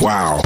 Wow.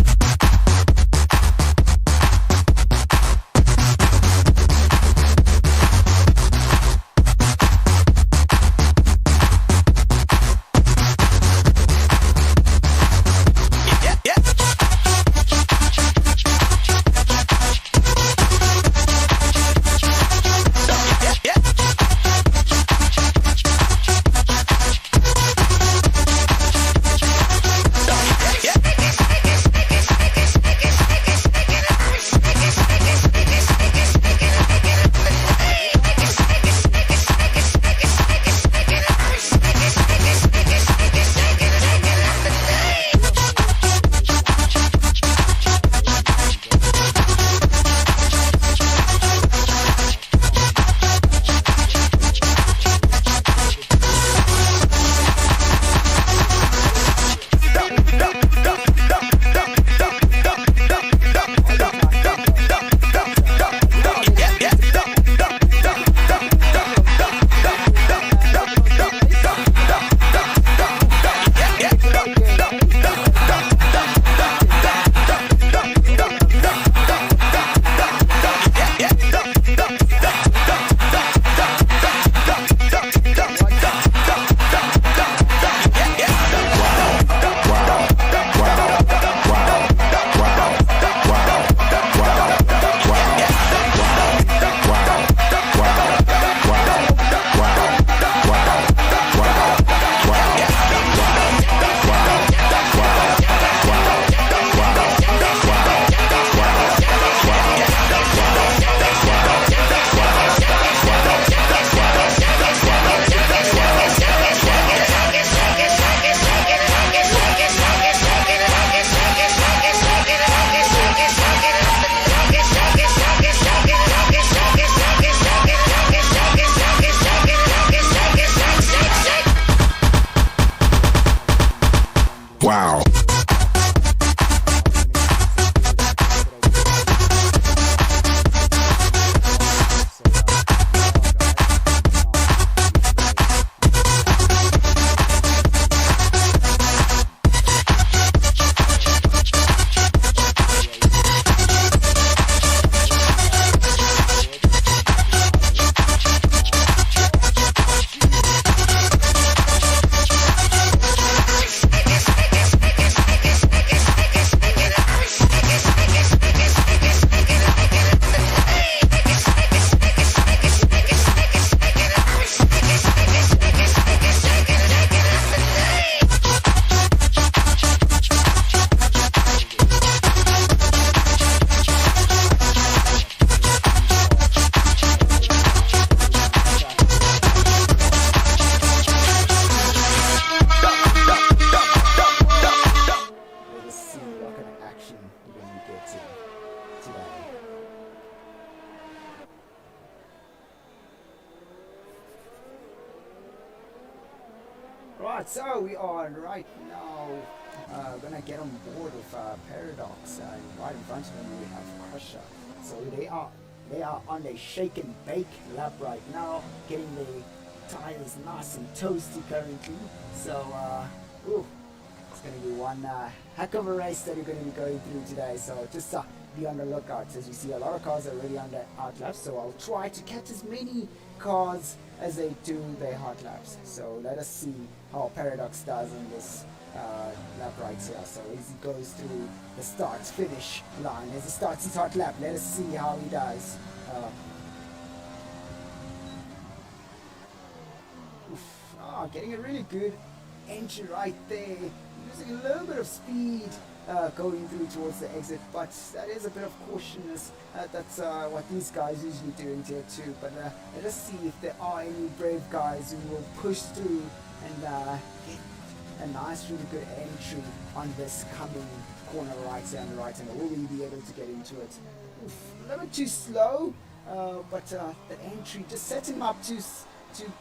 Wow. Right, so we are right now gonna get on board with Paradox. Right in front of them we have Crusher. So they are on the shake and bake lap right now, getting the tires nice and toasty currently. So it's gonna be one heck of a race that you're gonna be going through today. So just be on the lookout. As you see, a lot of cars are already on the out laps. So I'll try to catch as many cars as they do their hot laps. So let us see how Paradox does in this lap right here. So as he goes through the start-finish line, as he starts his hot lap, let us see how he does. Getting a really good entry right there, using a little bit of speed going through towards the exit, but that is a bit of cautiousness. That's what these guys usually do in Tier 2, but let us see if there are any brave guys who will push through and get a nice, really good entry on this coming corner right here on the right hand. Will we be able to get into it? A little bit too slow, but the entry just set him up to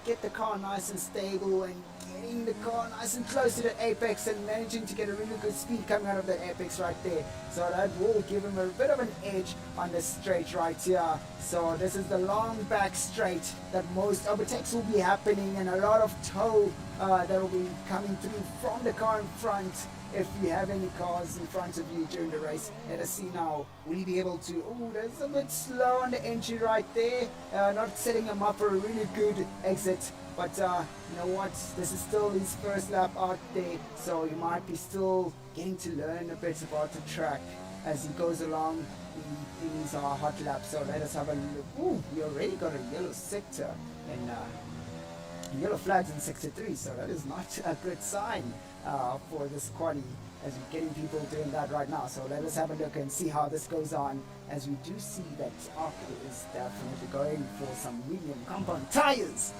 get the car nice and stable and getting the car nice and close to the apex and managing to get a really good speed coming out of that apex right there. So that will give him a bit of an edge on the straight right here. So this is the long back straight that most overtakes will be happening, and a lot of tow that will be coming through from the car in front if you have any cars in front of you during the race. Let us see now. Will he be able to? Oh, that's a bit slow on the entry right there. Not setting him up for a really good exit. But you know what? This is still his first lap out there, so he might be still getting to learn a bit about the track as he goes along these hot laps. So let us have a look. Ooh, we already got a yellow sector and yellow flags in sector 3, so that is not a good sign for this quali as we're getting people doing that right now. So let us have a look and see how this goes on, as we do see that Ark is definitely going for some medium compound tires.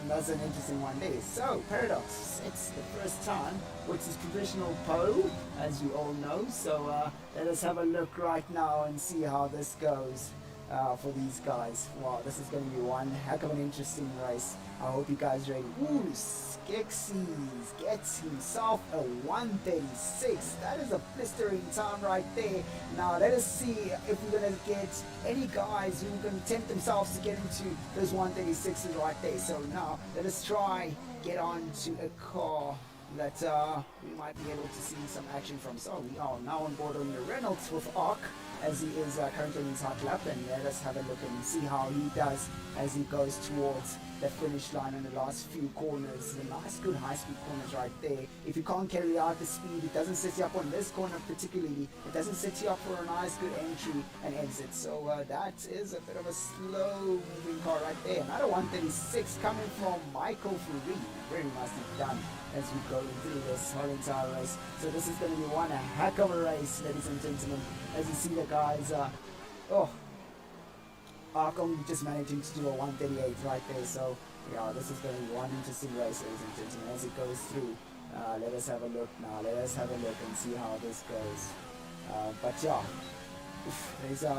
That's an interesting one there. So Paradox, it's the first time with his provisional pole, as you all know. So let us have a look right now and see how this goes for these guys. Wow, this is going to be one heck of an interesting race. I hope you guys are ready. Ooh, Skeksis gets himself a 1:36. That is a blistering time right there. Now let us see if we're going to get any guys who are going to tempt themselves to get into those 1:36s right there. So now let us try get on to a car that we might be able to see some action from. So we are now on board on the Reynolds with Ark, as he is currently in his hot lap, and let us have a look and see how he does as he goes towards the finish line in the last few corners. The nice good high speed corners right there. If you can't carry out the speed, it doesn't set you up on this corner particularly. It doesn't set you up for a nice good entry and exit. So that is a bit of a slow moving car right there. Another 1:36 coming from Michael Fourie. Very nicely done as we go through this whole entire race. So this is going to be one heck of a race, ladies and gentlemen. As you see the guys, Ark only just managing to do a 1:38 right there. So yeah, this is going to be one interesting race, ladies and gentlemen, as it goes through. Let us have a look now. Let us have a look and see how this goes. But yeah,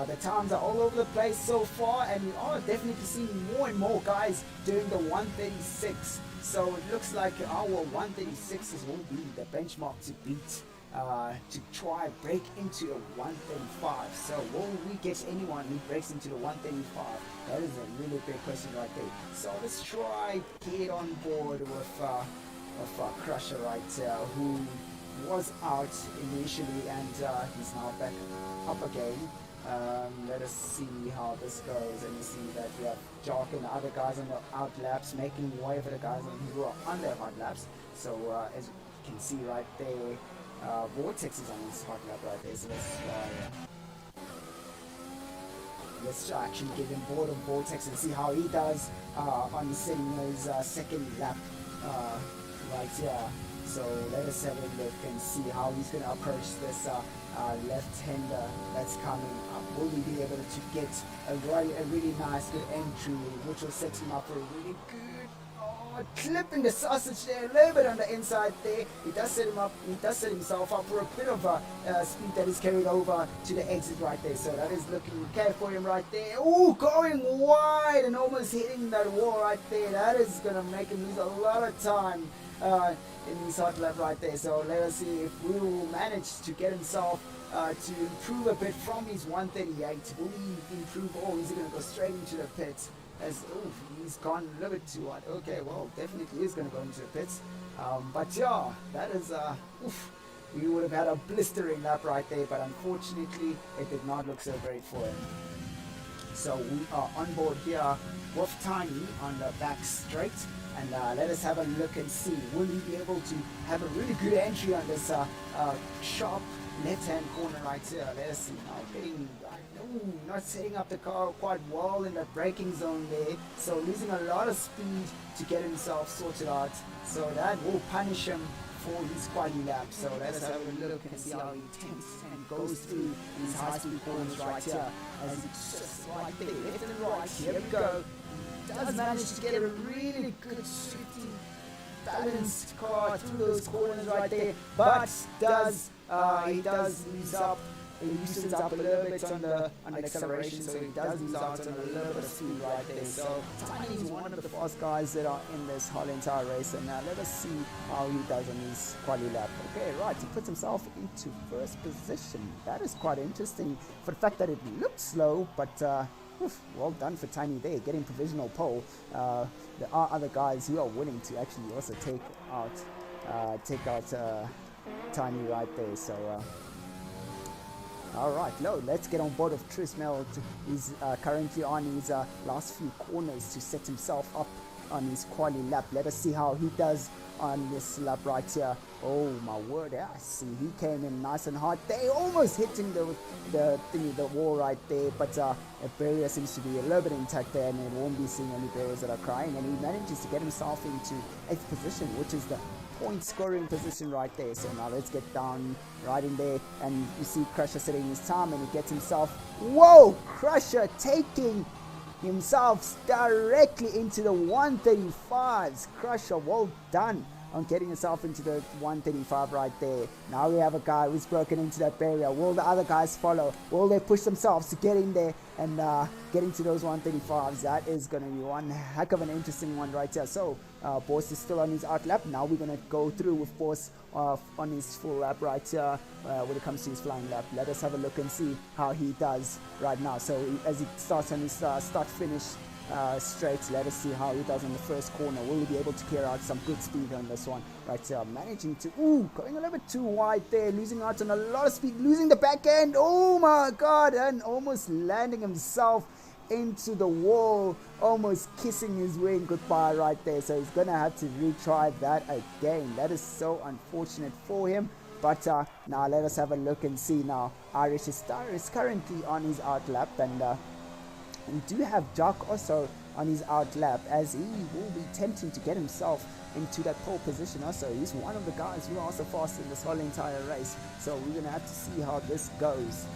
the times are all over the place so far, and we are definitely seeing more and more guys doing the 1:36. So it looks like our 1:36s will be the benchmark to beat, to try break into a 1:35. So will we get anyone who breaks into the 1:35? That is a really big question right there. So let's try get on board with Crusher right there, who was out initially and he's now back up again. Let us see how this goes, and you see that we have Jock and the other guys on the out laps making way for the guys who are on their hot laps. So as you can see right there, Vortex is on his hot lap right there. So let's actually get him board of Vortex and see how he does on setting his second lap right here. So let us have a look and see how he's going to approach this left-hander that's coming up. Will he be able to get a really nice good entry, which will set him up for a really good clipping the sausage there a little bit on the inside there. He does set him up. He does set himself up for a bit of a speed that is carried over to the exit right there. So that is looking okay for him right there. Oh, going wide and almost hitting that wall right there. That is going to make him lose a lot of time in his hot lap right there. So let us see if we will manage to get himself to improve a bit from his 1:38. Will he improve, or is he going to go straight into the pits? As he's gone a little bit too hard. Okay, well, definitely is going to go into the pits. But yeah, that is we would have had a blistering lap right there, but unfortunately it did not look so great for him. So we are on board here with Tiny on the back straight, and let us have a look and see, will he be able to have a really good entry on this sharp left-hand corner right here. Let us see now, getting not setting up the car quite well in the braking zone there, so losing a lot of speed to get himself sorted out. So that will punish him for his quali lap. So let's have a look and see how he attempts and goes through these high-speed corners right here. As it's just right there, left and right. Here we go. Does manage to get a really good shooting balanced car through those corners right there, but he does lose up. He loosens up a little bit on the acceleration, so he does lose out on a little bit of speed right there. So Tiny is one of the fast guys that are in this whole entire race, and let us see how he does on his quali lap. Okay, right, he puts himself into first position. That is quite interesting for the fact that it looked slow, but well done for Tiny there, getting provisional pole. There are other guys who are willing to actually also take out tiny right there. So all right, let's get on board of Trismel. He's currently on his last few corners to set himself up on his quali lap. Let us see how he does on this lap right here. Oh my word, yeah, see, he came in nice and hard. They almost hitting the wall right there, but a barrier seems to be a little bit intact there, and it won't be seeing any barriers that are crying, and he manages to get himself into 8th position, which is the point scoring position right there. So now let's get down right in there, and you see Crusher setting his time, and he gets himself, whoa, Crusher taking himself directly into the 135s. Crusher, well done on getting himself into the 135 right there. Now we have a guy who's broken into that barrier. Will the other guys follow? Will they push themselves to get in there and get into those 135s? That is going to be one heck of an interesting one right here. So Boss is still on his out lap. Now we're going to go through with Boss on his full lap right here when it comes to his flying lap. Let us have a look and see how he does right now. So as he starts on his start-finish straight, let us see how he does on the first corner. Will he be able to clear out some good speed on this one right here? Managing to, going a little bit too wide there, losing out on a lot of speed, losing the back end, oh my god, and almost landing himself into the wall, almost kissing his wing goodbye right there. So he's gonna have to retry that again. That is so unfortunate for him. But now let us have a look and see. Now Irish is currently on his out lap, and we do have Jock also on his out lap, as he will be attempting to get himself into that pole position also. He's one of the guys who are also fast in this whole entire race, so we're going to have to see how this goes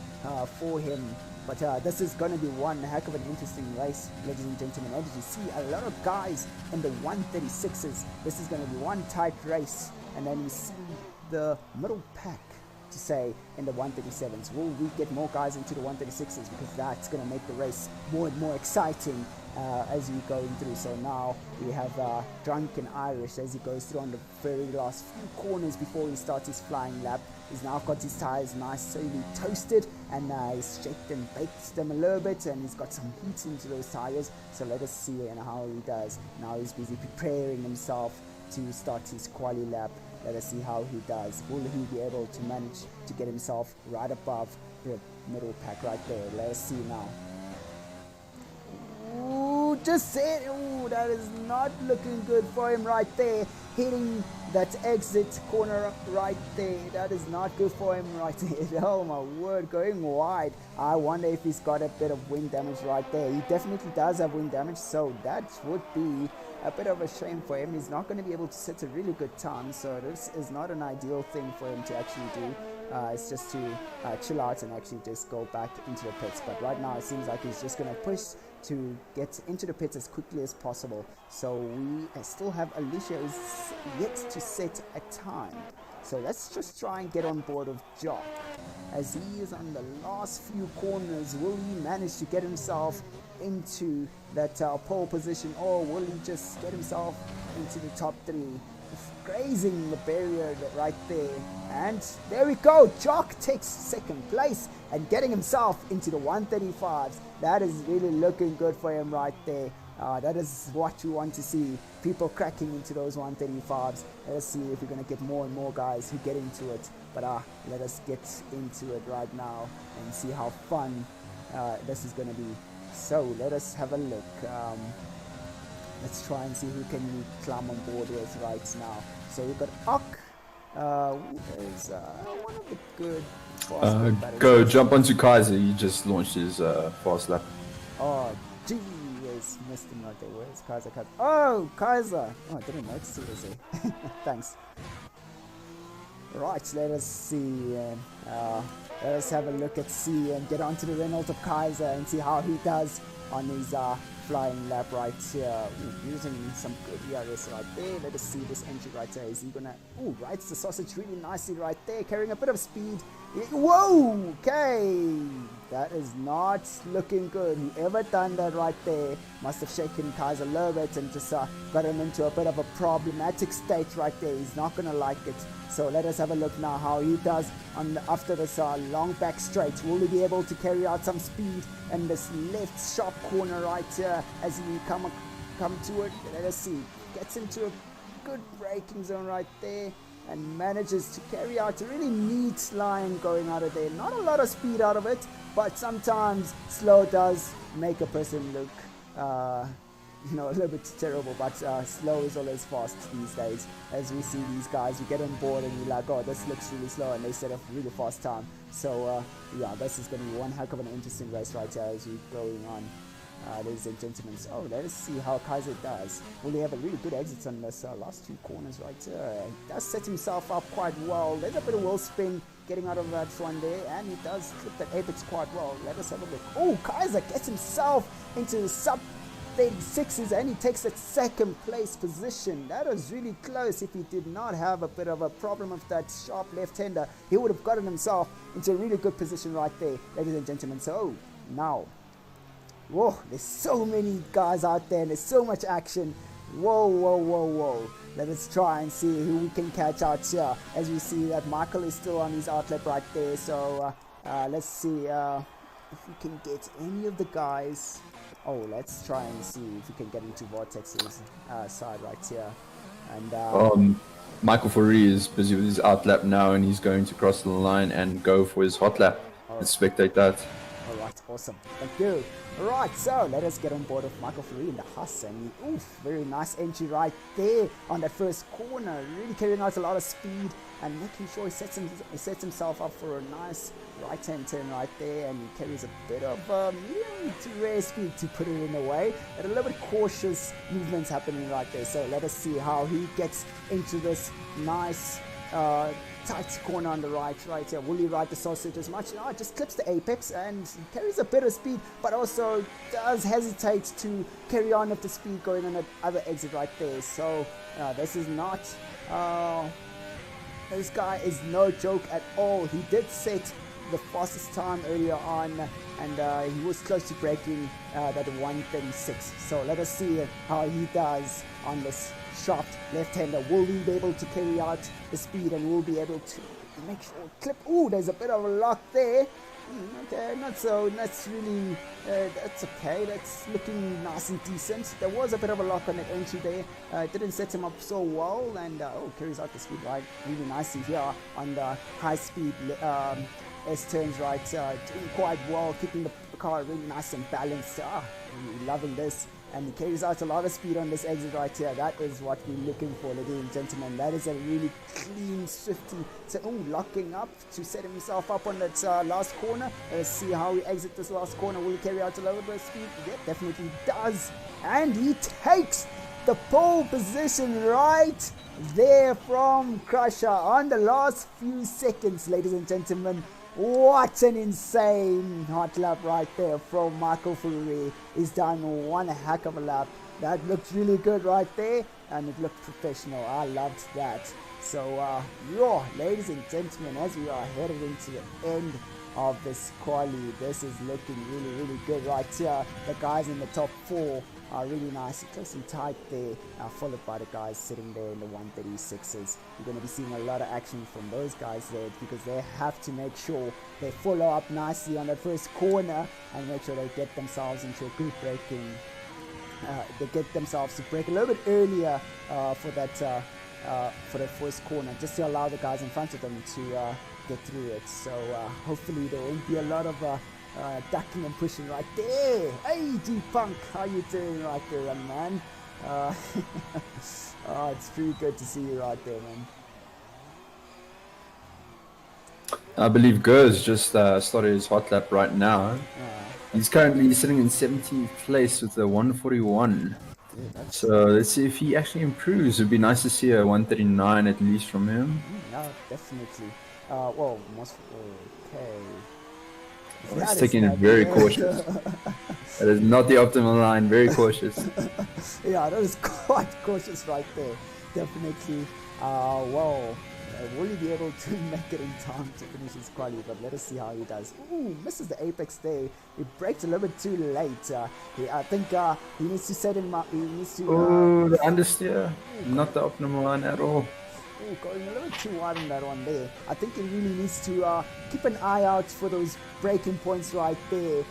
for him. But this is going to be one heck of an interesting race, ladies and gentlemen. As you see, a lot of guys in the 136s. This is going to be one tight race, and then you see the middle pack to say in the 137s. Will we get more guys into the 136s, because that's going to make the race more and more exciting as we go through. So now we have Drunken Irish as he goes through on the very last few corners before he starts his flying lap. He's now got his tires nicely toasted, and he's shaked and baked them a little bit, and he's got some heat into those tires. So let us see how he does. Now he's busy preparing himself to start his quali lap. Let us see how he does. Will he be able to manage to get himself right above the middle pack right there? Let us see now. Ooh, just said, that is not looking good for him right there. Hitting that exit corner right there. That is not good for him right there. Oh my word, going wide. I wonder if he's got a bit of wing damage right there. He definitely does have wing damage, so that would be a bit of a shame for him. He's not going to be able to set a really good time, so this is not an ideal thing for him to actually do. It's just to chill out and actually just go back into the pits. But right now it seems like he's just going to push to get into the pits as quickly as possible. So we still have Alicia who's yet to set a time. So let's just try and get on board of Jock as he is on the last few corners. Will he manage to get himself into that pole position, or will he just get himself into the top 3, grazing the barrier right there? And there we go, Jock takes second place and getting himself into the 135s. That is really looking good for him right there. That is what you want to see, people cracking into those 135s. Let's see if we're going to get more and more guys who get into it. But let us get into it right now and see how fun this is going to be. So let us have a look. Let's try and see who can we climb on board with right now. So we've got Ock, who is one of the good fast go jump onto Kaiser. He just launched his fast lap. Oh, gee, yes, missed him right there. Where's Kaiser? Oh, Kaiser. Oh, I didn't notice he was there. Thanks. Right, let us see. Let us have a look at C and get onto the Renault of Kaiser and see how he does on his flying lap right here. Using some good ERS right there. Let us see this entry right there. Is he gonna rides the sausage really nicely right there, carrying a bit of speed. Whoa, okay, that is not looking good. Whoever done that right there must have shaken Kaiser a little bit and just got him into a bit of a problematic state right there. He's not gonna like it. So let us have a look now how he does after this long back straight. Will he be able to carry out some speed in this left sharp corner right here as he come to it? Let us see. Gets into a good braking zone right there. and manages to carry out a really neat line going out of there. Not a lot of speed out of it, but sometimes slow does make a person look a little bit terrible, but slow is always fast these days. As we see these guys, we get on board and we're like, oh, this looks really slow, and they set a really fast time. So yeah, this is going to be one heck of an interesting race right here as we're going on. Ladies and gentlemen, so let us see how Kaiser does. Will he have a really good exit on this last two corners right here? He does set himself up quite well. There's a bit of wheel spin getting out of that one there, and he does clip that apex quite well. Let us have a look. Oh, Kaiser gets himself into the sub 36s, and he takes that second place position. That was really close. If he did not have a bit of a problem with that sharp left-hander, he would have gotten himself into a really good position right there, ladies and gentlemen. So now, whoa, there's so many guys out there and there's so much action. Whoa. Let us try and see who we can catch out here, as we see that Michael is still on his outlet right there. So let's see if we can get any of the guys. Oh, let's try and see if we can get into Vortex's side right here. And Michael Fourie is busy with his out lap now, and he's going to cross the line and go for his hot lap. Let's spectate that. Alright, awesome. Thank you. Alright, so let us get on board with Michael Fourie in the Haas. And oof, very nice entry right there on that first corner. Really carrying out a lot of speed and making sure he sets himself up for a nice right-hand turn right there. And he carries a bit of medium to rare speed, to put it in a way. And a little bit cautious movements happening right there. So let us see how he gets into this nice tight corner on the right here. Will he ride the sausage as much? No, it just clips the apex and carries a bit of speed, but also does hesitate to carry on with the speed going on that other exit right there. So this is not this guy is no joke at all. He did set the fastest time earlier on, and he was close to breaking that 136. So let us see how he does on this sharp left-hander. Will he be able to carry out the speed, and will be able to make sure clip? Ooh, there's a bit of a lock there. Okay, not so. That's really that's okay. That's looking nice and decent. There was a bit of a lock on that entry there. Didn't set him up so well, and carries out the speed right really nicely here on the high speed S turns right. Doing quite well, keeping the car really nice and balanced. Really loving this. And he carries out a lot of speed on this exit right here. That is what we're looking for, ladies and gentlemen. That is a really clean, swifty. So, locking up to set himself up on that last corner. Let's see how he exits this last corner. Will he carry out a little bit of speed? Yep, definitely does. And he takes the pole position right there from Crusher on the last few seconds, ladies and gentlemen. What an insane hot lap right there from Michael Fourie. He's done one heck of a lap. That looked really good right there, and it looked professional. I loved that. So, ladies and gentlemen, as we are headed into the end of this quali, this is looking really, really good right here. The guys in the top four are really nice, close and tight there, followed by the guys sitting there in the 136s. You're going to be seeing a lot of action from those guys there, because they have to make sure they follow up nicely on that first corner and make sure they get themselves into a good braking. They get themselves to brake a little bit earlier for that first corner, just to allow the guys in front of them to get through it. So hopefully there won't be a lot of ducking and pushing right there. Hey, G-Punk, how you doing right there, young man? It's pretty good to see you right there, man. I believe Gers just started his hot lap right now. He's currently sitting in 17th place with a 141. Dude, so let's see if he actually improves. It'd be nice to see a 139 at least from him. Yeah, definitely. Well, okay. He's taking it very cautious. That is not the optimal line, very cautious. Yeah, that is quite cautious right there. Definitely. Will he be able to make it in time to finish his quali? But let us see how he does. Ooh, misses the apex there. He braked a little bit too late. I think he needs to set him up. He needs to. The understeer. Not the optimal line at all. Going a little too wide on that one there. I think he really needs to keep an eye out for those braking points right there,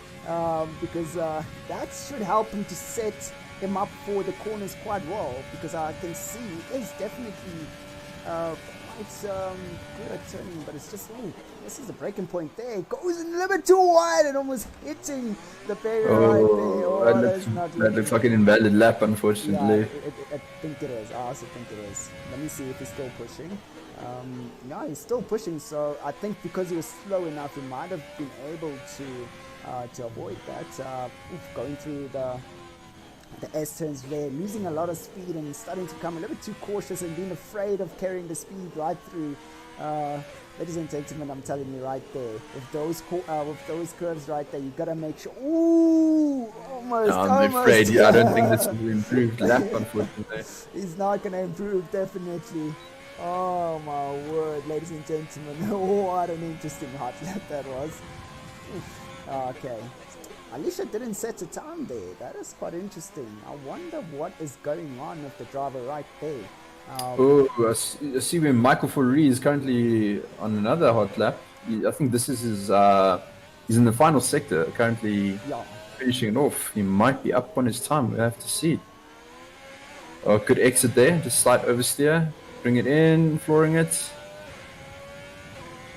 because that should help him to set him up for the corners quite well, because I can see he is definitely it's good at turning, but it's just, oh, this is the breaking point there. It goes a little bit too wide and almost hitting the barrier right there. Oh, that looks like an invalid lap, unfortunately. Yeah, I think it is. I also think it is. Let me see if he's still pushing. No, he's still pushing, so I think because he was slow enough, he might have been able to avoid that. Going through the S turns there, losing a lot of speed and starting to come a little bit too cautious and being afraid of carrying the speed right through. Ladies and gentlemen, I'm telling you right there, with those curves right there, you gotta make sure. Ooh, I'm afraid I don't think this will improve lap, unfortunately. He's not gonna improve, definitely. Oh my word, ladies and gentlemen, what an interesting hot lap that was. Okay. Alicia didn't set a time there. That is quite interesting. I wonder what is going on with the driver right there. I see where Michael Fourie is currently on another hot lap. I think this is his. He's in the final sector, currently finishing it off. He might be up on his time. We'll have to see. Oh, good exit there. Just slight oversteer. Bring it in, flooring it.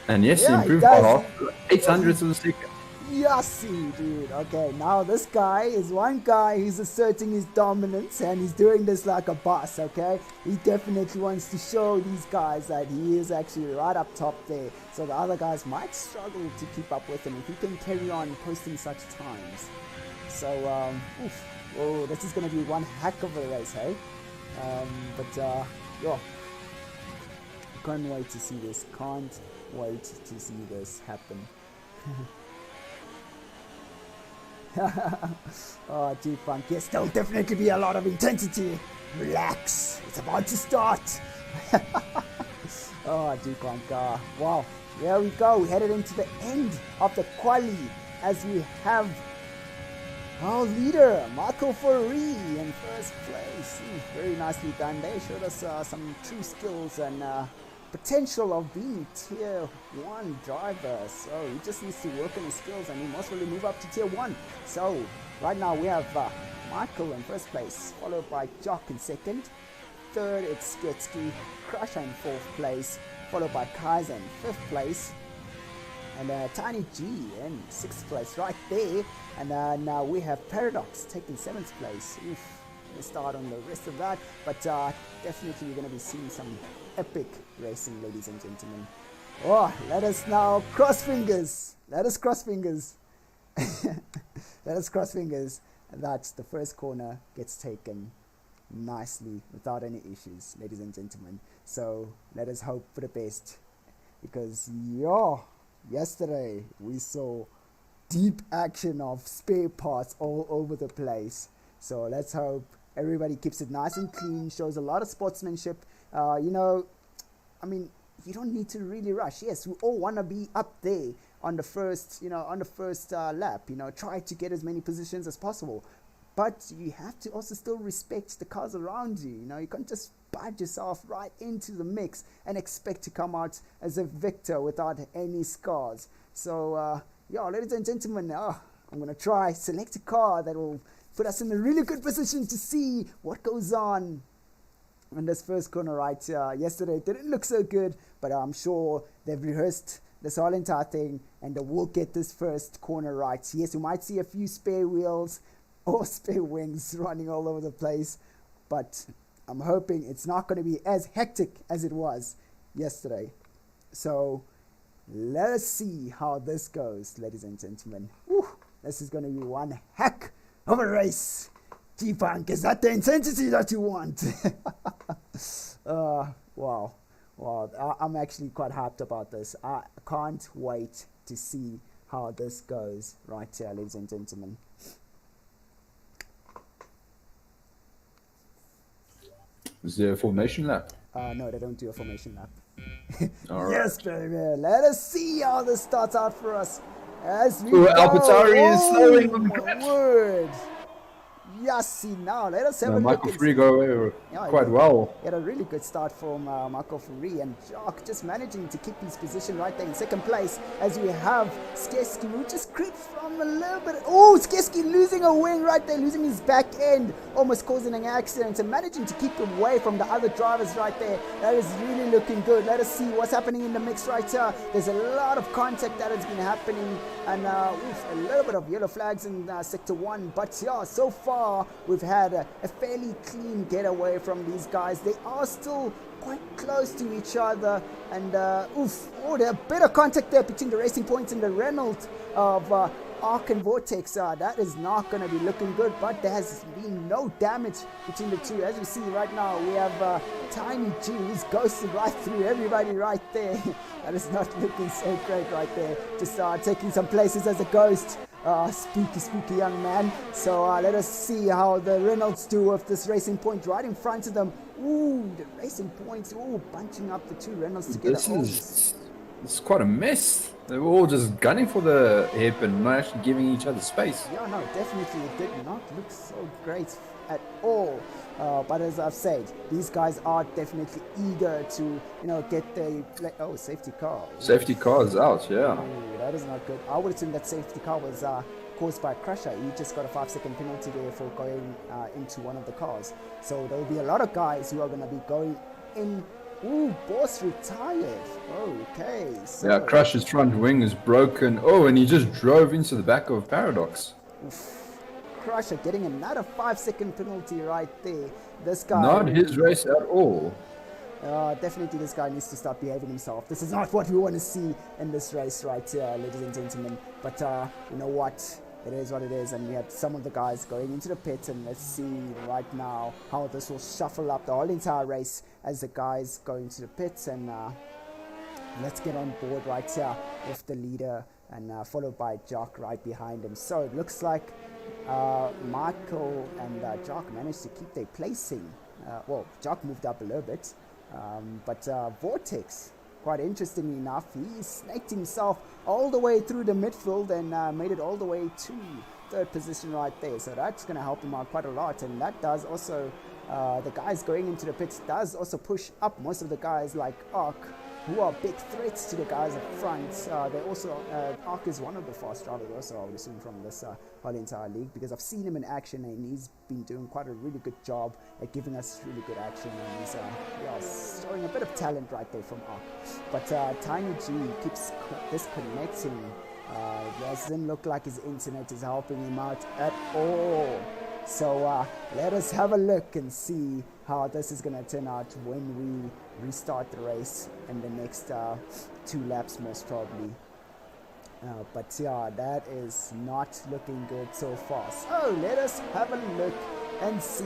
And yes, he improved by half. 800ths of a second. Yassi, dude. Okay, now this guy is one guy who's asserting his dominance and he's doing this like a boss, okay? He definitely wants to show these guys that he is actually right up top there. So the other guys might struggle to keep up with him if he can carry on posting such times. So, oh, this is going to be one heck of a race, hey? Yeah. Can't wait to see this. Can't wait to see this happen. Oh, G-Funk, yes, there'll definitely be a lot of intensity. Relax, it's about to start. Oh, G-Funk, wow, there we go. We headed into the end of the quali as we have our leader, Michael Fourie, in first place. Very nicely done. They showed us some true skills and potential of being tier 1 driver, so he just needs to work on his skills and he must really move up to tier 1. So right now we have Michael in first place, followed by Jock in second, third it's Sketsky, Crusher in fourth place, followed by Kaiser in fifth place, and Tiny G in sixth place right there, and now we have Paradox taking seventh place. We'll start on the rest of that, but definitely you're going to be seeing some epic racing, ladies and gentlemen. Oh, let us now cross fingers. Let us cross fingers. Let us cross fingers that the first corner gets taken nicely without any issues, ladies and gentlemen. So let us hope for the best, because yesterday we saw deep action of spare parts all over the place. So let's hope everybody keeps it nice and clean, shows a lot of sportsmanship. I mean, you don't need to really rush. Yes, we all want to be up there on the first, lap. Try to get as many positions as possible. But you have to also still respect the cars around you. You can't just bite yourself right into the mix and expect to come out as a victor without any scars. So, ladies and gentlemen, I'm going to try select a car that will put us in a really good position to see what goes on this first corner right here. Yesterday it didn't look so good, but I'm sure they've rehearsed this whole entire thing and they will get this first corner right. Yes, we might see a few spare wheels or spare wings running all over the place, but I'm hoping it's not going to be as hectic as it was yesterday. So let us see how this goes, ladies and gentlemen. Whew, this is going to be one heck of a race. G-Funk, is that the intensity that you want? Wow. I'm actually quite hyped about this. I can't wait to see how this goes right here, ladies and gentlemen. Is there a formation lap? No, they don't do a formation lap. All yes, right. baby. Let us see how this starts out for us. As we Alpatari is slowing on the my word. Yes, see now, let us have a look Michael and see. Free go away quite well. He had a really good start from Michael Free, and Jock just managing to keep his position right there in second place, as we have Skeski, who just creeps from a little bit. Oh, Skeski losing a wing right there, losing his back end, almost causing an accident, and managing to keep away from the other drivers right there. That is really looking good. Let us see what's happening in the mix right here. There's a lot of contact that has been happening, and a little bit of yellow flags in sector 1, but yeah, so far we've had a fairly clean getaway from these guys. They are still quite close to each other, and there's a bit of contact there between the Racing Points and the Renault of Arc and Vortex. That is not going to be looking good, but there has been no damage between the two. As you see right now, we have Tiny G, who's ghosted right through everybody right there. That is not looking so great right there. Just taking some places as a ghost. Spooky young man. So let us see how the Reynolds do with this Racing Point right in front of them. Ooh, the Racing Points, bunching up the two Reynolds together. This is quite a mess. They were all just gunning for the hairpin, not actually giving each other space. Yeah, no, definitely it did not look so great at all. But as I've said, these guys are definitely eager to, get their... safety car. Safety car is out, yeah. Ooh, that is not good. I would assume that safety car was caused by Crusher. He just got a 5-second penalty there for going into one of the cars. So there will be a lot of guys who are going to be going in. Ooh, Boss retired. Okay. So yeah, Crusher's front wing is broken. Oh, and he just drove into the back of Paradox. Oof. Crusher getting another 5-second penalty right there. This guy... Not his race at all. Definitely this guy needs to start behaving himself. This is not what we want to see in this race right here, ladies and gentlemen. But you know what? It is what it is, and we have some of the guys going into the pit, and let's see right now how this will shuffle up the whole entire race as the guys go into the pits, and let's get on board right here with the leader, and followed by Jock right behind him. So it looks like Michael and Jock managed to keep their placing. Jock moved up a little bit, but Vortex, quite interestingly enough, he snaked himself all the way through the midfield and made it all the way to third position right there. So that's going to help him out quite a lot, and that does also, the guys going into the pits does also push up most of the guys like Arc, who are big threats to the guys up front. They also, Arc is one of the fast drivers also, I would assume, from this whole entire league, because I've seen him in action and he's been doing quite a really good job at giving us really good action, and he's showing a bit of talent right there from Arc. But Tiny G keeps disconnecting. It doesn't look like his internet is helping him out at all. So let us have a look and see how this is going to turn out when we restart the race in the next 2 laps most probably. But yeah, that is not looking good so far. So let us have a look and see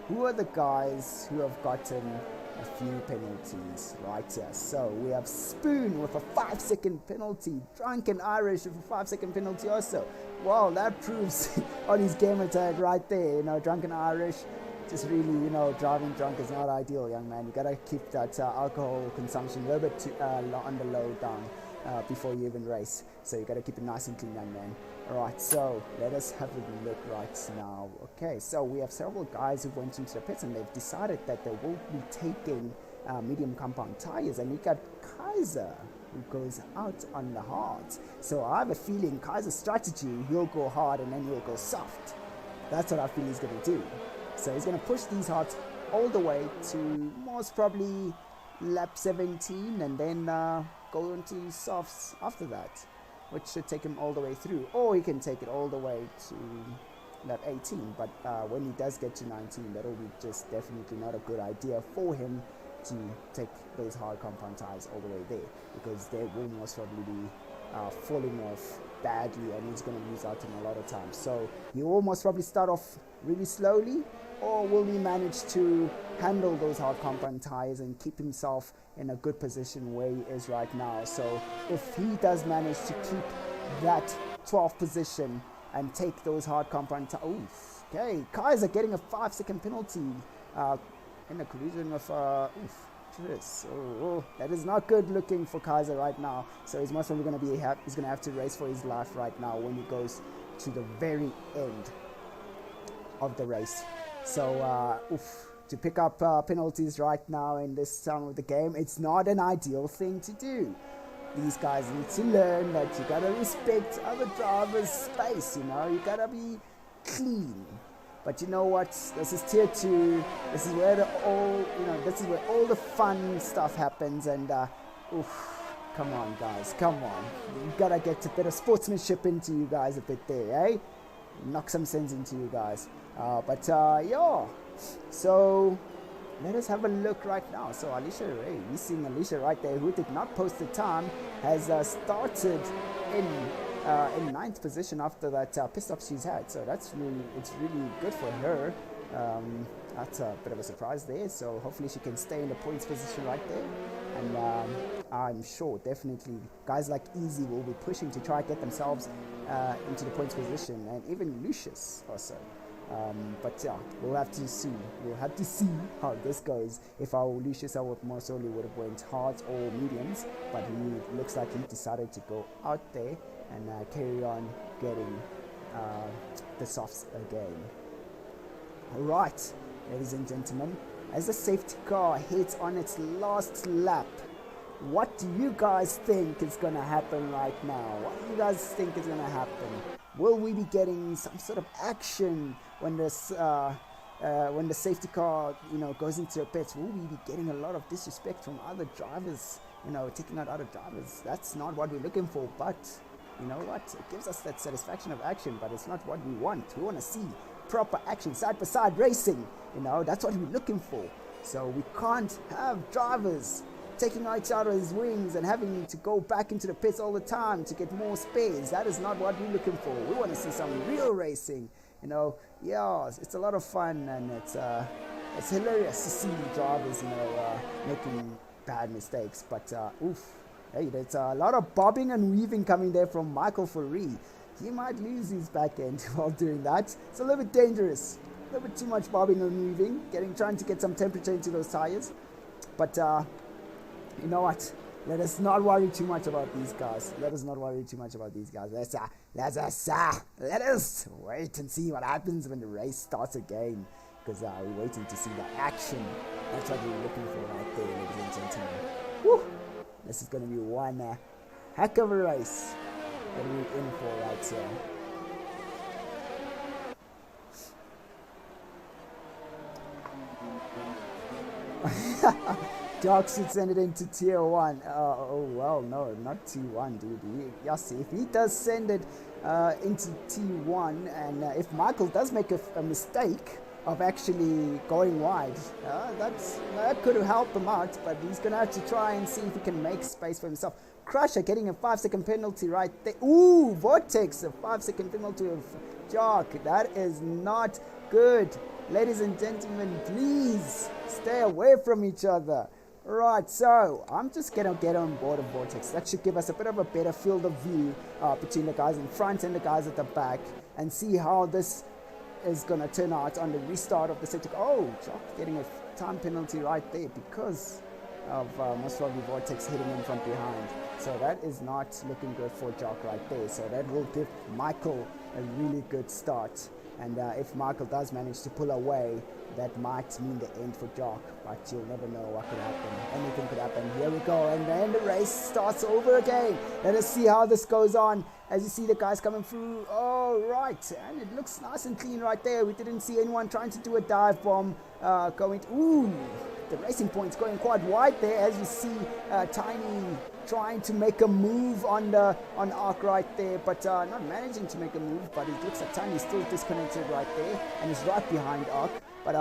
who are the guys who have gotten a few penalties right here. So we have Spoon with a 5-second penalty, Drunken Irish with a 5-second penalty also. Wow, that proves on his gamer tag right there. Drunken Irish, just really, driving drunk is not ideal, young man. You gotta keep that alcohol consumption a little bit on the low down before you even race. So you gotta keep it nice and clean, young man. Alright, so let us have a look right now. Okay, so we have several guys who went into the pits and they've decided that they will be taking medium compound tires, and we got Kaiser who goes out on the hards. So I have a feeling Kaiser's strategy, he'll go hard and then he'll go soft. That's what I feel he's going to do. So he's going to push these hards all the way to most probably lap 17, and then go into softs after that, which should take him all the way through. Or he can take it all the way to lap 18, but when he does get to 19, that'll be just definitely not a good idea for him to take those hard compound tires all the way there, because they will most probably be falling off badly, and he's going to lose out on a lot of time. So he will most probably start off really slowly, or will he manage to handle those hard compound tires and keep himself in a good position where he is right now? So if he does manage to keep that 12th position and take those hard compound tires, okay, Kaiser getting a 5-second penalty in a collision with Chris. That is not good looking for Kaiser right now. So he's most probably going to be he's going to have to race for his life right now when he goes to the very end. of the race. So, to pick up penalties right now in this time of the game, it's not an ideal thing to do. These guys need to learn that you gotta respect other drivers' space, you gotta be clean. But you know what? This is tier 2. This is where this is where all the fun stuff happens. And come on, guys, come on. You gotta get a bit of sportsmanship into you guys a bit there, eh? Knock some sense into you guys. Yeah. So let us have a look right now. So Alicia Ray, we're seeing Alicia right there, who did not post the time, has started in 9th position after that pit stop she's had. So it's really good for her. That's a bit of a surprise there. So hopefully she can stay in the points position right there. And I'm sure definitely guys like Easy will be pushing to try to get themselves into the points position, and even Lucius also. But yeah, we'll have to see. We'll have to see how this goes. If our Lucius, I would most certainly would have went hards or mediums, but he looks like he decided to go out there and carry on getting the softs again. All right, ladies and gentlemen, as the safety car hits on its last lap, what do you guys think is going to happen right now? What do you guys think is going to happen? Will we be getting some sort of action when this when the safety car goes into the pits? Will we be getting a lot of disrespect from other drivers, taking out other drivers? That's not what we're looking for, but you know what, it gives us that satisfaction of action, but it's not what we want. We want to see proper action, side by side racing. That's what we're looking for. So we can't have drivers taking each other's wings and having to go back into the pits all the time to get more space. That is not what we're looking for. We want to see some real racing. Yeah, it's a lot of fun, and it's hilarious to see drivers, making bad mistakes. But hey, there's a lot of bobbing and weaving coming there from Michael Faree. He might lose his back end while doing that. It's a little bit dangerous. A little bit too much bobbing and weaving, trying to get some temperature into those tires. But you know what? Let us not worry too much about these guys. Let us wait and see what happens when the race starts again. Because we're waiting to see the action. That's what we're looking for right there, ladies and gentlemen. Woo! This is going to be one heck of a race that we're in for right here. Doc should send it into tier 1. Well, no, not T1, dude. Yes, if he does send it into T1, and if Michael does make a mistake of actually going wide, that could have helped him out, but he's going to have to try and see if he can make space for himself. Crusher getting a 5-second penalty right there. Ooh, Vortex, a 5-second penalty of Jock. That is not good. Ladies and gentlemen, please stay away from each other. Right, so I'm just going to get on board of Vortex. That should give us a bit of a better field of view between the guys in front and the guys at the back, and see how this is going to turn out on the restart of the sector. Oh, Jock getting a time penalty right there because of most probably Vortex hitting him from behind. So that is not looking good for Jock right there. So that will give Michael a really good start. And if Michael does manage to pull away, that might mean the end for Jock, but you'll never know what could happen. Anything could happen. Here we go, and then the race starts over again. Let us see how this goes on. As you see the guys coming through. Oh, right, and it looks nice and clean right there. We didn't see anyone trying to do a dive bomb going. Ooh, the racing point's going quite wide there, as you see Tiny trying to make a move on Arc right there, but not managing to make a move. But it looks like Tiny's still disconnected right there, and is right behind Arc. But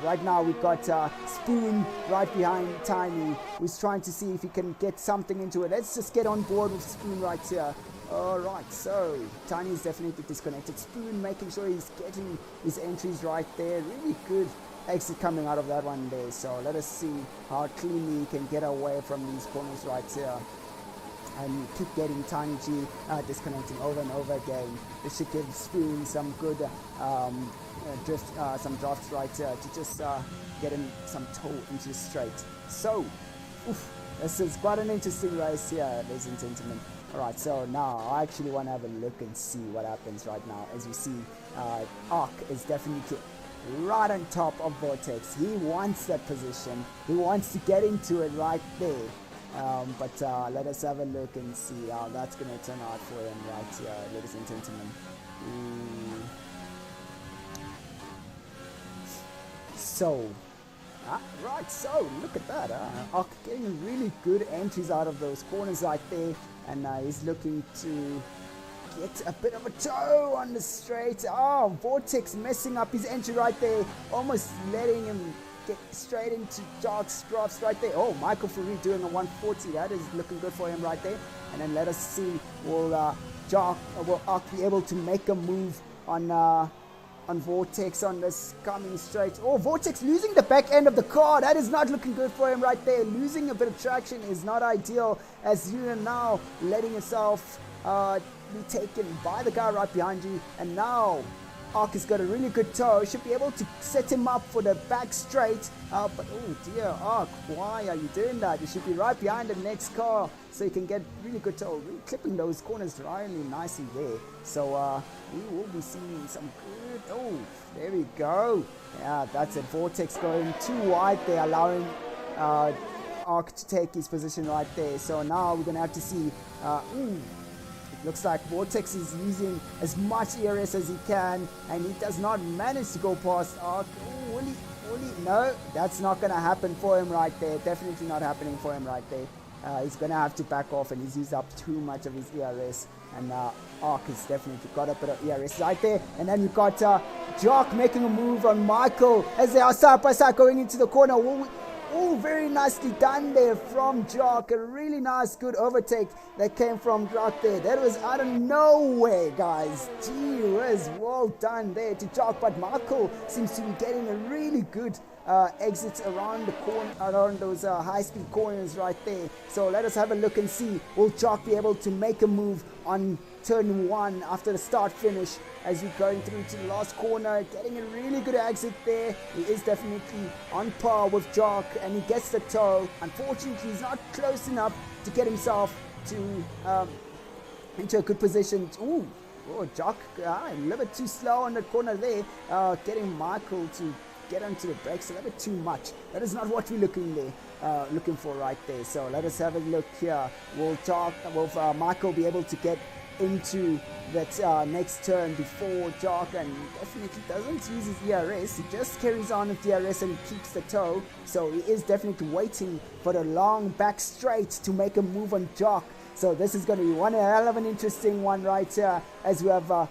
right now we've got Spoon right behind Tiny, who's trying to see if he can get something into it. Let's just get on board with Spoon right here. Alright, so Tiny is definitely disconnected. Spoon making sure he's getting his entries right there. Really good exit coming out of that one there. So let us see how cleanly he can get away from these corners right here. And keep getting Tiny G disconnecting over and over again. This should give Spoon some good some drafts right here to just get him some toe into the straight. So, this is quite an interesting race here, ladies and gentlemen. Alright, so now I actually want to have a look and see what happens right now. As you see, Arc is definitely right on top of Vortex. He wants that position. He wants to get into it right there. But let us have a look and see how that's going to turn out for him right here, ladies and gentlemen. So, right, so look at that. Arc getting really good entries out of those corners right there. And he's looking to get a bit of a toe on the straight. Oh, Vortex messing up his entry right there. Almost letting him get straight into Jock's drafts right there. Oh, Michael Fourie doing a 140. That is looking good for him right there. And then let us see, will Arc be able to make a move on Vortex on this coming straight. Oh, Vortex losing the back end of the car. That is not looking good for him right there. Losing a bit of traction is not ideal, as you are now letting yourself be taken by the guy right behind you. And now Arc has got a really good toe. Should be able to set him up for the back straight. But oh dear, Arc, why are you doing that? You should be right behind the next car so you can get really good toe. Really clipping those corners really nicely there. So we will be seeing some good. Oh, there we go. Yeah, that's it. Vortex going too wide there, allowing Arc to take his position right there. So now we're going to have to see. Looks like Vortex is using as much ERS as he can, and he does not manage to go past Arc. Ooh, will he? No, that's not going to happen for him right there. Definitely not happening for him right there. He's going to have to back off, and he's used up too much of his ERS. And Arc has definitely got a bit of ERS right there. And then you've got Jock making a move on Michael as they are side by side going into the corner. Oh, very nicely done there from Jock. A really nice, good overtake that came from Jock there. That was out of nowhere, guys. Gee whiz, well done there to Jock. But Michael seems to be getting a really good exits around the corner, around those high-speed corners right there. So let us have a look and see. Will Jock be able to make a move on turn 1 after the start finish as you're going through to the last corner, getting a really good exit there. He is definitely on par with Jock, and he gets the toe. Unfortunately, he's not close enough to get himself to into a good position. Oh, Jock a little bit too slow on the corner there, getting Michael to get onto the brakes a little bit too much. That is not what we're looking for right there. So let us have a look here. Will Michael be able to get into that next turn before Jock, and definitely doesn't use his ERS. He just carries on with DRS and keeps the toe. So he is definitely waiting for the long back straight to make a move on Jock. So this is going to be one hell of an interesting one right here, as we have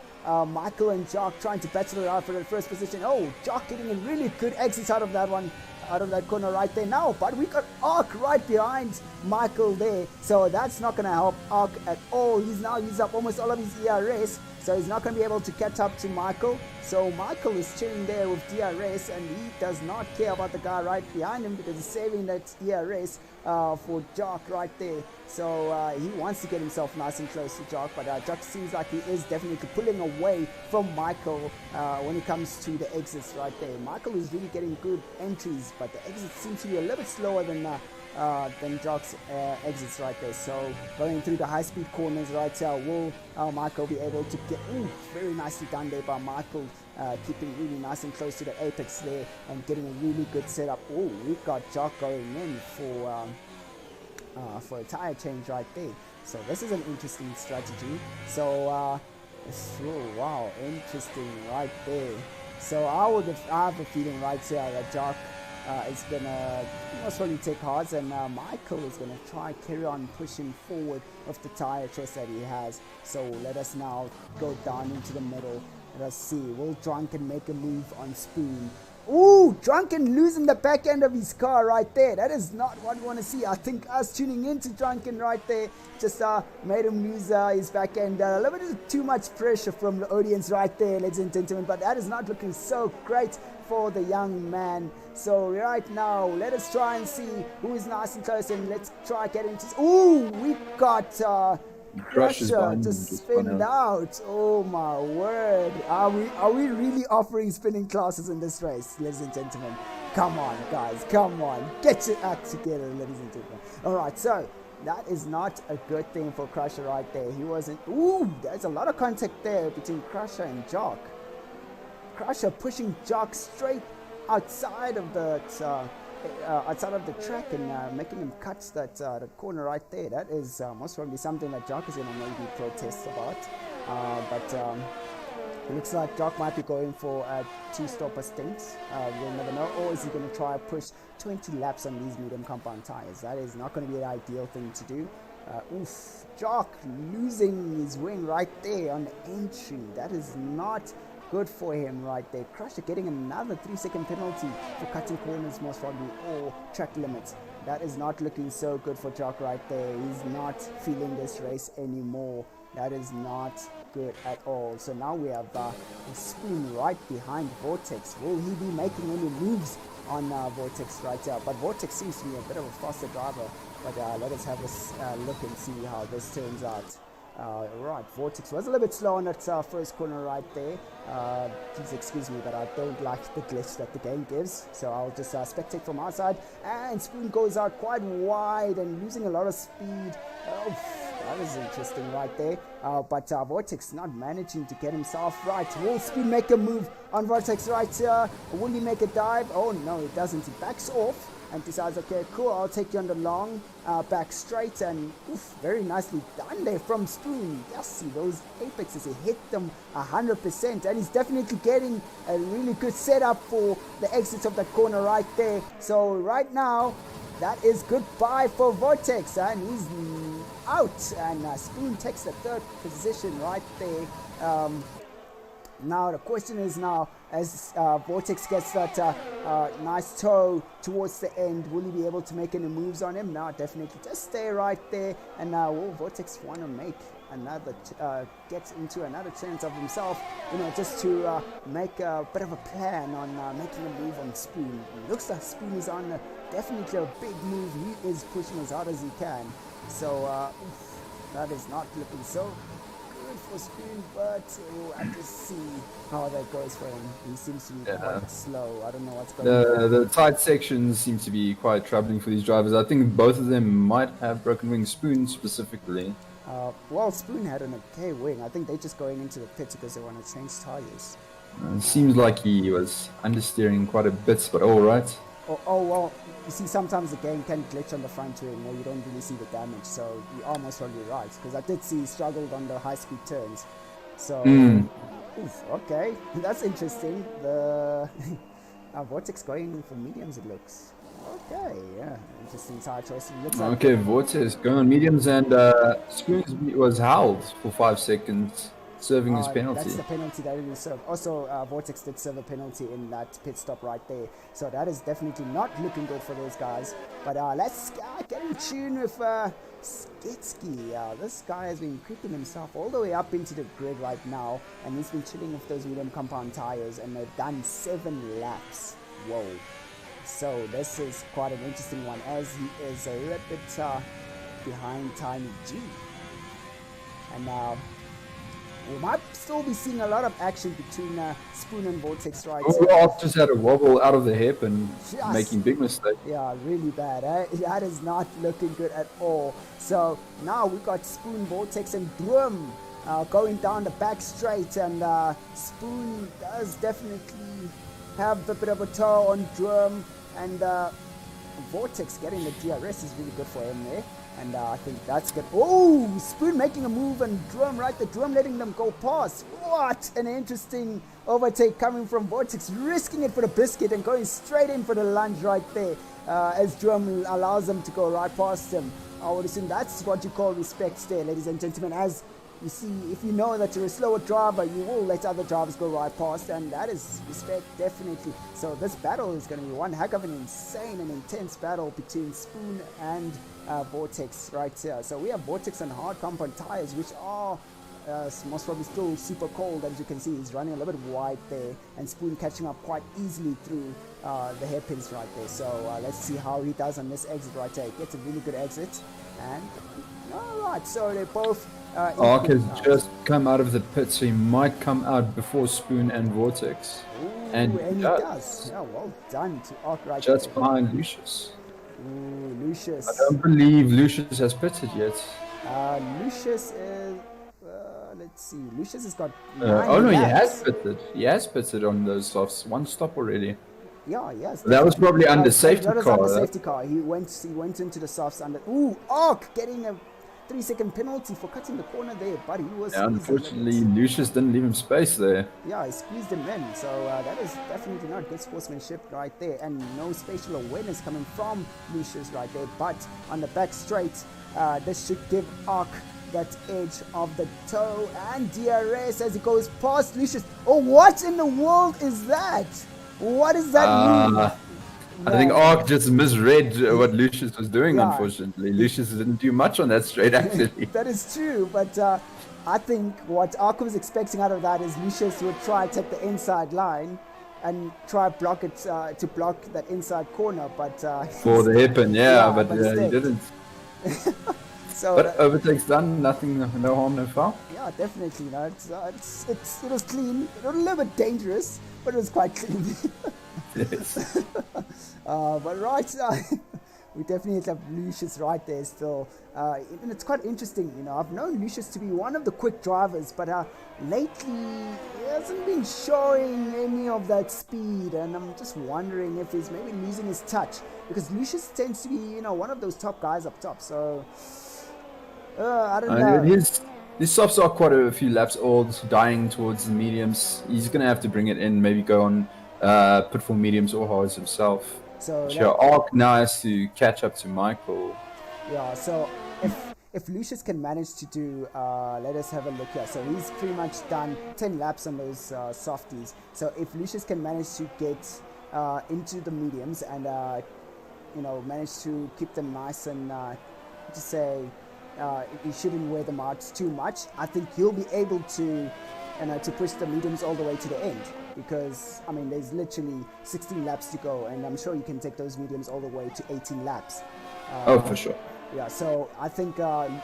Michael and Jock trying to battle it out for the first position. Oh, Jock getting a really good exit out of that one, out of that corner right there now. But we got Arc right behind Michael there, so that's not going to help Arc at all. He's now used up almost all of his ERS, so he's not going to be able to catch up to Michael. So Michael is chilling there with DRS, and he does not care about the guy right behind him because he's saving that ERS for Jock right there. So he wants to get himself nice and close to Jock, but Jock seems like he is definitely pulling away from Michael when it comes to the exits right there. Michael is really getting good entries, but the exits seem to be a little bit slower than Jock's exits right there. So going through the high-speed corners right here, will Michael be able to get very nicely done there by Michael, keeping really nice and close to the apex there and getting a really good setup. Oh, we've got Jock going in for a tire change right there. So this is an interesting strategy. So wow, interesting right there. So I have a feeling right here that Jock is gonna most probably take hards, and Michael is gonna try carry on pushing forward with the tire choice that he has. So let us now go down into the middle. Let us see, will Drunken make a move on Spoon? Ooh, Drunken losing the back end of his car right there. That is not what we want to see. I think us tuning into Drunken right there just made him lose his back end. A little bit too much pressure from the audience right there, ladies and gentlemen, but that is not looking so great for the young man. So right now, let us try and see who is nice and close, and let's try get into. Ooh, we got Crusher to spin out. Oh my word! Are we really offering spinning classes in this race, ladies and gentlemen? Come on, guys, come on, get your act together, ladies and gentlemen. All right, so That is not a good thing for Crusher right there. He wasn't. Ooh, there's a lot of contact there between Crusher and Jock. Crusher pushing Jock straight outside of the track and making him cut that corner right there. That is most probably something that Jock is going to maybe protest about. But it looks like Jock might be going for a two-stopper stint. We'll never know. Or is he going to try to push 20 laps on these medium compound tires? That is not going to be an ideal thing to do. Jock losing his wing right there on entry. That is not good for him right there. Crusher getting another 3-second penalty for cutting corners most probably, or track limits. That is not looking so good for Jock right there. He's not feeling this race anymore. That is not good at all. So now we have Spoon right behind Vortex. Will he be making any moves on Vortex right here? But Vortex seems to be a bit of a faster driver. But let us have a look and see how this turns out. Right, Vortex was a little bit slow on that first corner right there. Please excuse me, but I don't like the glitch that the game gives. So I'll just spectate from outside. And Spoon goes out quite wide and losing a lot of speed. That is interesting right there. But Vortex not managing to get himself right. Will Spoon make a move on Vortex right here? Will he make a dive? Oh no, he doesn't. He backs off and decides, okay, cool, I'll take you on the long back straight, and very nicely done there from Spoon. Yes, see those apexes, he hit them 100%, and he's definitely getting a really good setup for the exits of that corner right there. So right now, that is goodbye for Vortex, and he's out, and Spoon takes the third position right there. Now the question is now, as Vortex gets that nice toe towards the end, will he be able to make any moves on him? No, definitely just stay right there. And now will Vortex want to make another, get into another chance of himself, just to make a bit of a plan on making a move on Spoon. It looks like Spoon is on definitely a big move. He is pushing as hard as he can. So that is not looking so for Spoon, but we'll have to see how that goes for him. He seems to be quite slow. I don't know what's going on. The tight sections seem to be quite troubling for these drivers. I think both of them might have broken wing. Spoon specifically. Well, Spoon had an okay wing. I think they're just going into the pits because they want to change tires. It seems like he was understeering quite a bit, but all right. Oh well, you see, sometimes the game can glitch on the front wing where you don't really see the damage, so you're almost probably right, because I did see he struggled on the high-speed turns. So, okay, that's interesting. The Vortex going for mediums, it looks. Okay, yeah, interesting tire choice. Okay, Vortex going on mediums, and Spoon was held for 5 seconds. Serving his penalty. That's the penalty that he served. Also, Vortex did serve a penalty in that pit stop right there. So that is definitely not looking good for those guys. But let's get in tune with Skitsky. This guy has been creeping himself all the way up into the grid right now. And he's been chilling with those medium compound tires. And they've done 7 laps. Whoa. So this is quite an interesting one, as he is a little bit behind Tiny G. And we might still be seeing a lot of action between Spoon and Vortex right here. Overall, just had a wobble out of the hip and making big mistakes. Yeah, really bad. That is not looking good at all. So now we got Spoon, Vortex, and Drum going down the back straight. And Spoon does definitely have a bit of a toe on Drum. And Vortex getting the DRS is really good for him there. And I think that's good. Oh, Spoon making a move and Drum right there. Drum letting them go past. What an interesting overtake coming from Vortex. Risking it for the biscuit and going straight in for the lunge right there. As Drum allows them to go right past him. I would assume that's what you call respect there, ladies and gentlemen. As you see, if you know that you're a slower driver, you will let other drivers go right past, and that is respect, definitely. So this battle is going to be one heck of an insane and intense battle between Spoon and Vortex right here. So we have Vortex on hard compound tires, which are most probably still super cold. As you can see, he's running a little bit wide there, and Spoon catching up quite easily through the hairpins right there. So let's see how he does on this exit right there. He gets a really good exit, and alright, so they both Ark has just come out of the pit, so he might come out before Spoon and Vortex. Ooh, and he does. Yeah, well done to Ark right just there. Behind Lucius. Ooh, I Lucius. don't believe Lucius has pitted yet. Lucius is. Let's see. Lucius has got Oh 9 no, he has laps. pitted. He has pitted on those softs. One stop already. Yeah, yes, That was definitely. probably under That, safety that was under car. safety car. He went into the softs under. Ooh, Ark getting a 3-second penalty for cutting the corner there, but he was Yeah, squeezed a little unfortunately, bit. Lucius didn't leave him space there. Yeah, he squeezed him in. So that is definitely not good sportsmanship right there, and no spatial awareness coming from Lucius right there. But on the back straight, this should give Ark that edge of the toe, and DRS as he goes past Lucius. Oh, what in the world is that? What does that mean? I think Man. Ark just misread what Lucius was doing, Yeah, unfortunately. Lucius didn't do much on that straight, actually. that is true, but I think what Ark was expecting out of that is Lucius would try and take the inside line and try block it to block that inside corner, but For the hairpin, yeah, but he instead. didn't. So But overtake's done, nothing, no harm, no foul. yeah, definitely. It was clean. It was a little bit dangerous, but it was quite clean. Yes. But right, we definitely have Lucius right there still. And it's quite interesting, I've known Lucius to be one of the quick drivers, but lately he hasn't been showing any of that speed, and I'm just wondering if he's maybe losing his touch, because Lucius tends to be, one of those top guys up top, so I don't know. His softs are quite a few laps old, dying towards the mediums. He's going to have to bring it in, maybe go on put for mediums or hards himself. So Sure, Ark now has to catch up to Michael. yeah, so if Lucius can manage to do, let us have a look here. So he's pretty much done 10 laps on those softies. So if Lucius can manage to get into the mediums and manage to keep them nice and to say he shouldn't wear them out too much, I think he'll be able to to push the mediums all the way to the end, because I mean there's literally 16 laps to go, and I'm sure you can take those mediums all the way to 18 laps. Oh, for sure. Yeah, so I think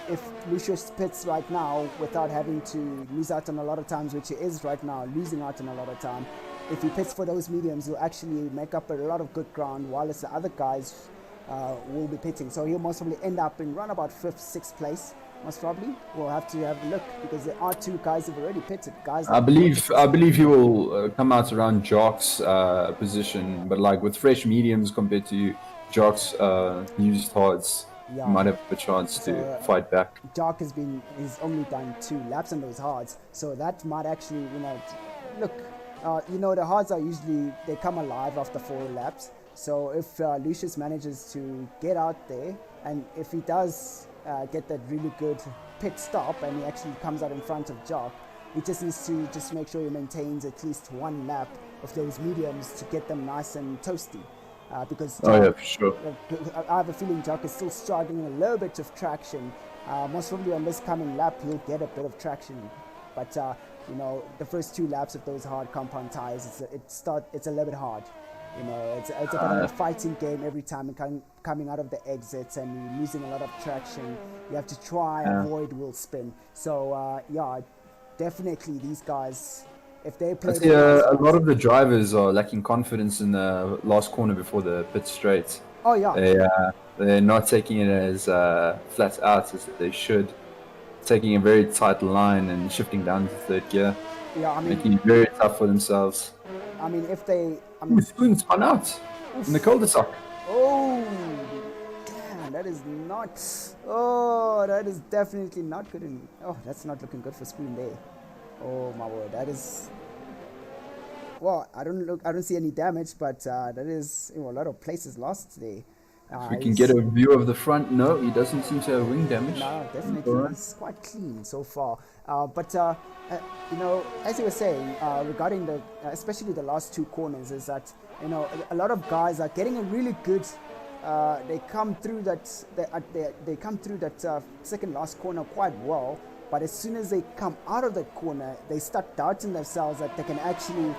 if Lucius pits right now without having to lose out on a lot of times, which he is right now losing out on a lot of time, if he pits for those mediums, he'll actually make up a lot of good ground, while the other guys will be pitting. So he'll most probably end up in round about 5th, 6th place. Most probably, we'll have to have a look, because there are 2 guys who've already pitted. Guys, I believe he will come out around Jock's position, but like with fresh mediums compared to Jock's used hards, yeah, he might have a chance to fight back. Jock he's only done 2 laps on those hards, so that might actually, look, the hards are usually, they come alive after 4 laps. So if Lucius manages to get out there, and if he does get that really good pit stop and he actually comes out in front of Jock, he just needs to just make sure he maintains at least 1 lap of those mediums to get them nice and toasty. Because Jock, yeah, for sure. I have a feeling Jock is still struggling a little bit of traction. Most probably on this coming lap he'll get a bit of traction, but the first 2 laps of those hard compound tires, it's a little bit hard. It's a bit of a fighting game every time, and coming out of the exits and you're losing a lot of traction. You have to try and avoid wheel spin. So definitely these guys, if they play, A lot of the drivers are lacking confidence in the last corner before the pit straight. Oh yeah, they're not taking it as flat out as they should. Taking a very tight line and shifting down to 3rd gear. Yeah, I mean, making it very tough for themselves. I mean, if they, Spoon spun out in the cul-de-sac. Oh, damn, that is not. Oh, that is definitely not good. That's not looking good for Spoon there. Oh my word, that is. Well, I don't see any damage, but that is a lot of places lost there. If we can get a view of the front, no, he doesn't seem to have wing damage. No, definitely, it's quite clean so far. But as you were saying, regarding especially the last 2 corners, is that a lot of guys are getting a really good. They come through that. They come through that second last corner quite well. But as soon as they come out of that corner, they start doubting themselves that they can actually,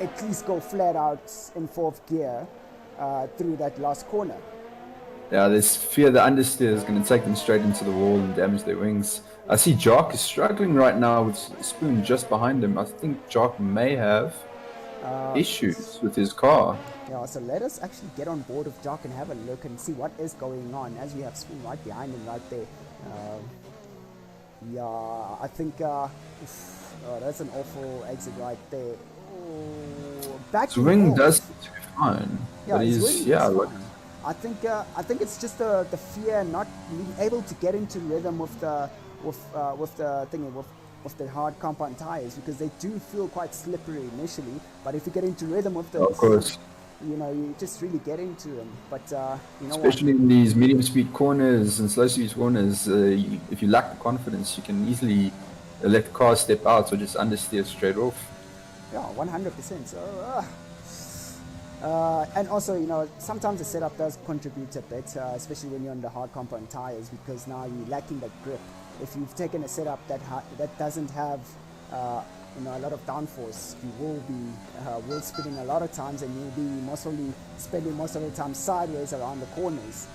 at least go flat out in 4th gear through that last corner. Yeah, there's fear the understeer is going to take them straight into the wall and damage their wings. I see Jock is struggling right now with Spoon just behind him. I think Jock may have issues with his car. Yeah, so let us actually get on board with Jock and have a look and see what is going on as we have Spoon right behind him right there. Yeah, I think that's an awful exit right there. Oh, back Swing does seem to be fine, yeah, but he's like, I think it's just the fear not being able to get into rhythm with the with the hard compound tires, because they do feel quite slippery initially, but if you get into rhythm with of course, you know, you just really get into them. But you know, especially in these medium speed corners and slow speed corners, if you lack the confidence, you can easily let the car step out or just understeer straight off. Yeah, 100%. So and also, you know, sometimes the setup does contribute a bit, especially when you're on the hard compound tires, because now you're lacking that grip. If you've taken a setup that doesn't have you know, a lot of downforce, you will be wheel spinning a lot of times, and you'll be mostly spending most of the time sideways around the corners.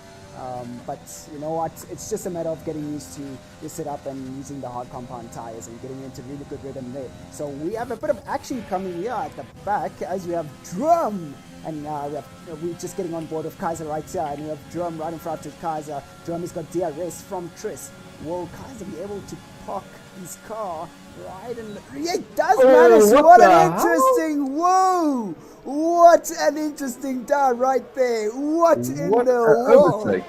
But you know what, it's just a matter of getting used to your setup and using the hard compound tires and getting into really good rhythm there. So we have a bit of action coming here at the back as we have Drum, and we're just getting on board with Kaiser right here, and we have Drum right in front of Kaiser. Drum has got DRS from Tris. Will Kaiser be able to park his car right in the... Yeah, it does manage. What an interesting... Whoa! What an interesting down right there. What in the world?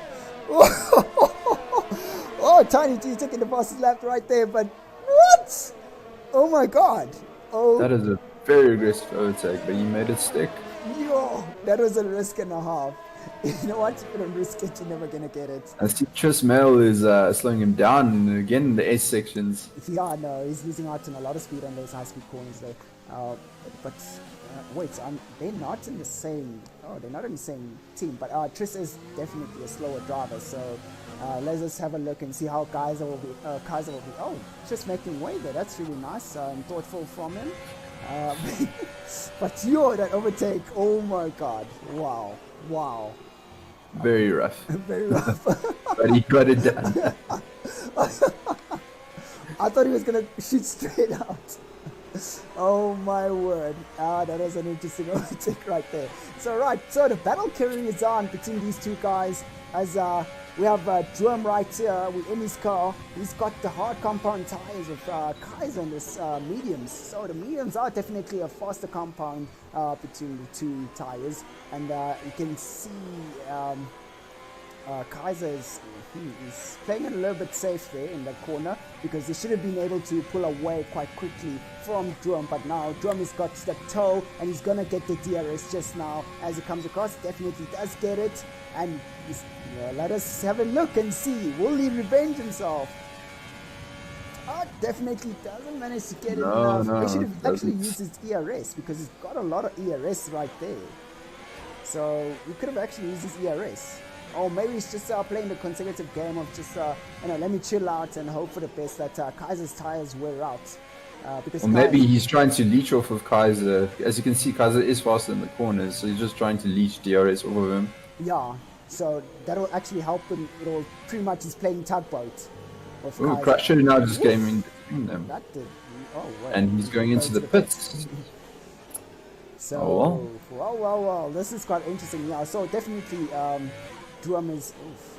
Oh, Tiny G taking the fastest lap right there, but what? Oh my god. Oh, that is a very aggressive overtake, but you made it stick. Yo, that was a risk and a half. You know what? If you don't risk it, you're never gonna get it. I see Tris Mail is slowing him down again in the S sections. Yeah, no, he's losing out on a lot of speed on those high-speed corners though. But wait, they're not in the same. Oh, they're not in the same team. But Tris is definitely a slower driver. So let's just have a look and see how Kaiser will be. Oh, Tris making way there. That's really nice and thoughtful from him. But yo, that overtake! Oh my God! Wow! Very rough. Very rough. But he got it done. I thought he was gonna shoot straight out. Oh my word. That was an interesting overtake right there. So the battle carries on between these two guys as we have Drum right here in his car. He's got the hard compound tires with Kaiser on this mediums. So the mediums are definitely a faster compound between the two tires. And you can see Kaiser is playing it a little bit safe there in the corner, because he should have been able to pull away quite quickly from Drum, but now Drum has got the toe and he's gonna get the DRS just now as it comes across. Definitely does get it, and let us have a look and see, will he revenge himself? Definitely doesn't manage to get it enough. No, he should have actually used his ERS, because he's got a lot of ERS right there. So he could have actually used his ERS. Or maybe he's just playing the consecutive game of just, let me chill out and hope for the best that Kaiser's tires wear out. Because maybe he's trying to leech off of Kaiser. As you can see, Kaiser is faster in the corners, so he's just trying to leech DRS off of him. Yeah, so that will actually help him. It'll pretty much he's playing tugboat. Oh, Crusher now just came in between them. That did. Oh, wait. And he's going into the pits. So, well, this is quite interesting. Yeah, so definitely, Drum is.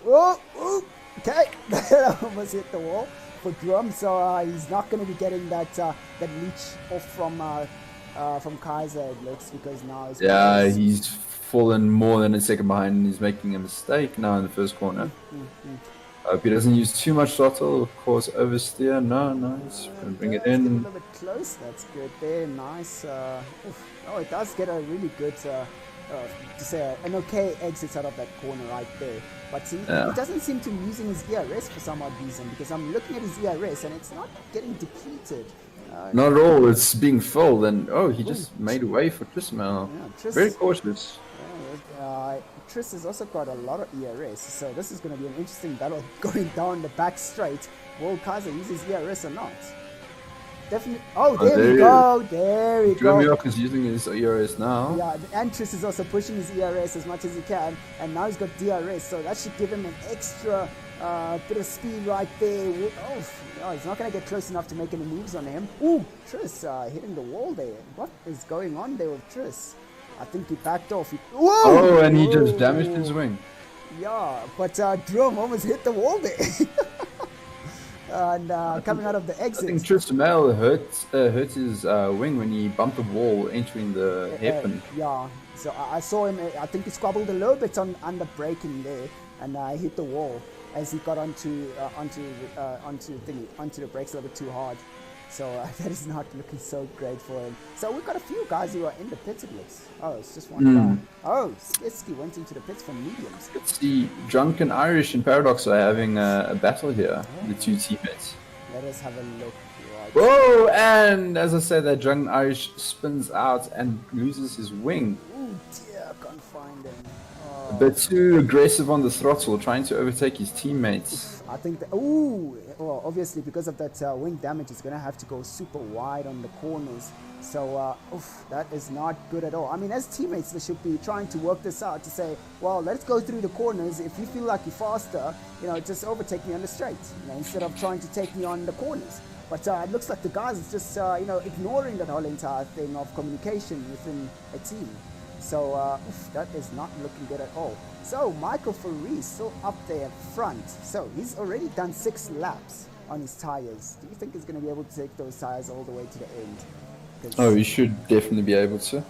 Okay, almost hit the wall for Drum. So he's not going to be getting that leech off from Kaiser. It looks, because now he's fallen more than a second behind, and he's making a mistake now in the first corner. I hope he doesn't use too much throttle, of course, oversteer. No, he's going to bring it in. A little bit close, that's good there, nice. Oh, it does get a really good, an okay exit out of that corner right there. But he doesn't seem to be using his ERS for some odd reason, because I'm looking at his ERS and it's not getting depleted. Not at all, it's being filled, and he just made way for Trismel. Yeah, very cautious. Tris has also got a lot of ERS, so this is going to be an interesting battle going down the back straight. Will Kaiser use his ERS or not? Definitely. Oh, there we go. There we go. Drumioc is using his ERS now. Yeah, and Tris is also pushing his ERS as much as he can, and now he's got DRS, so that should give him an extra Bit of speed right there. Oh, no, he's not going to get close enough to make any moves on him. Ooh, Triss hitting the wall there. What is going on there with Triss? I think he backed off. Whoa! Oh, and he just damaged his wing. Yeah, but Drum almost hit the wall there. And coming out of the exit. I think Triss Mail hurt his wing when he bumped the wall entering the hairpin. Yeah, so I saw him. I think he squabbled a little bit on the braking there, and hit the wall as he got onto the brakes a little bit too hard. So that is not looking so great for him. So we've got a few guys who are in the pits, it looks. Oh, it's just one guy. Oh, Skitsky went into the pits for mediums. It's the Drunken Irish and Paradox are having a battle here, the two teammates. Let us have a look. Right. Whoa, and as I said, that Drunken Irish spins out and loses his wing. Oh dear, I can't find him. Oh. A bit too aggressive on the throttle, trying to overtake his teammates. I think that, well, obviously because of that wing damage, it's going to have to go super wide on the corners. So, that is not good at all. I mean, as teammates, they should be trying to work this out to say, well, let's go through the corners. If you feel like you're faster, just overtake me on the straight, instead of trying to take me on the corners. But it looks like the guys is just, ignoring that whole entire thing of communication within a team. So, that is not looking good at all. So, Michael Faree still up there front. So, he's already done 6 laps on his tires. Do you think he's going to be able to take those tires all the way to the end? Oh, he should definitely be able to.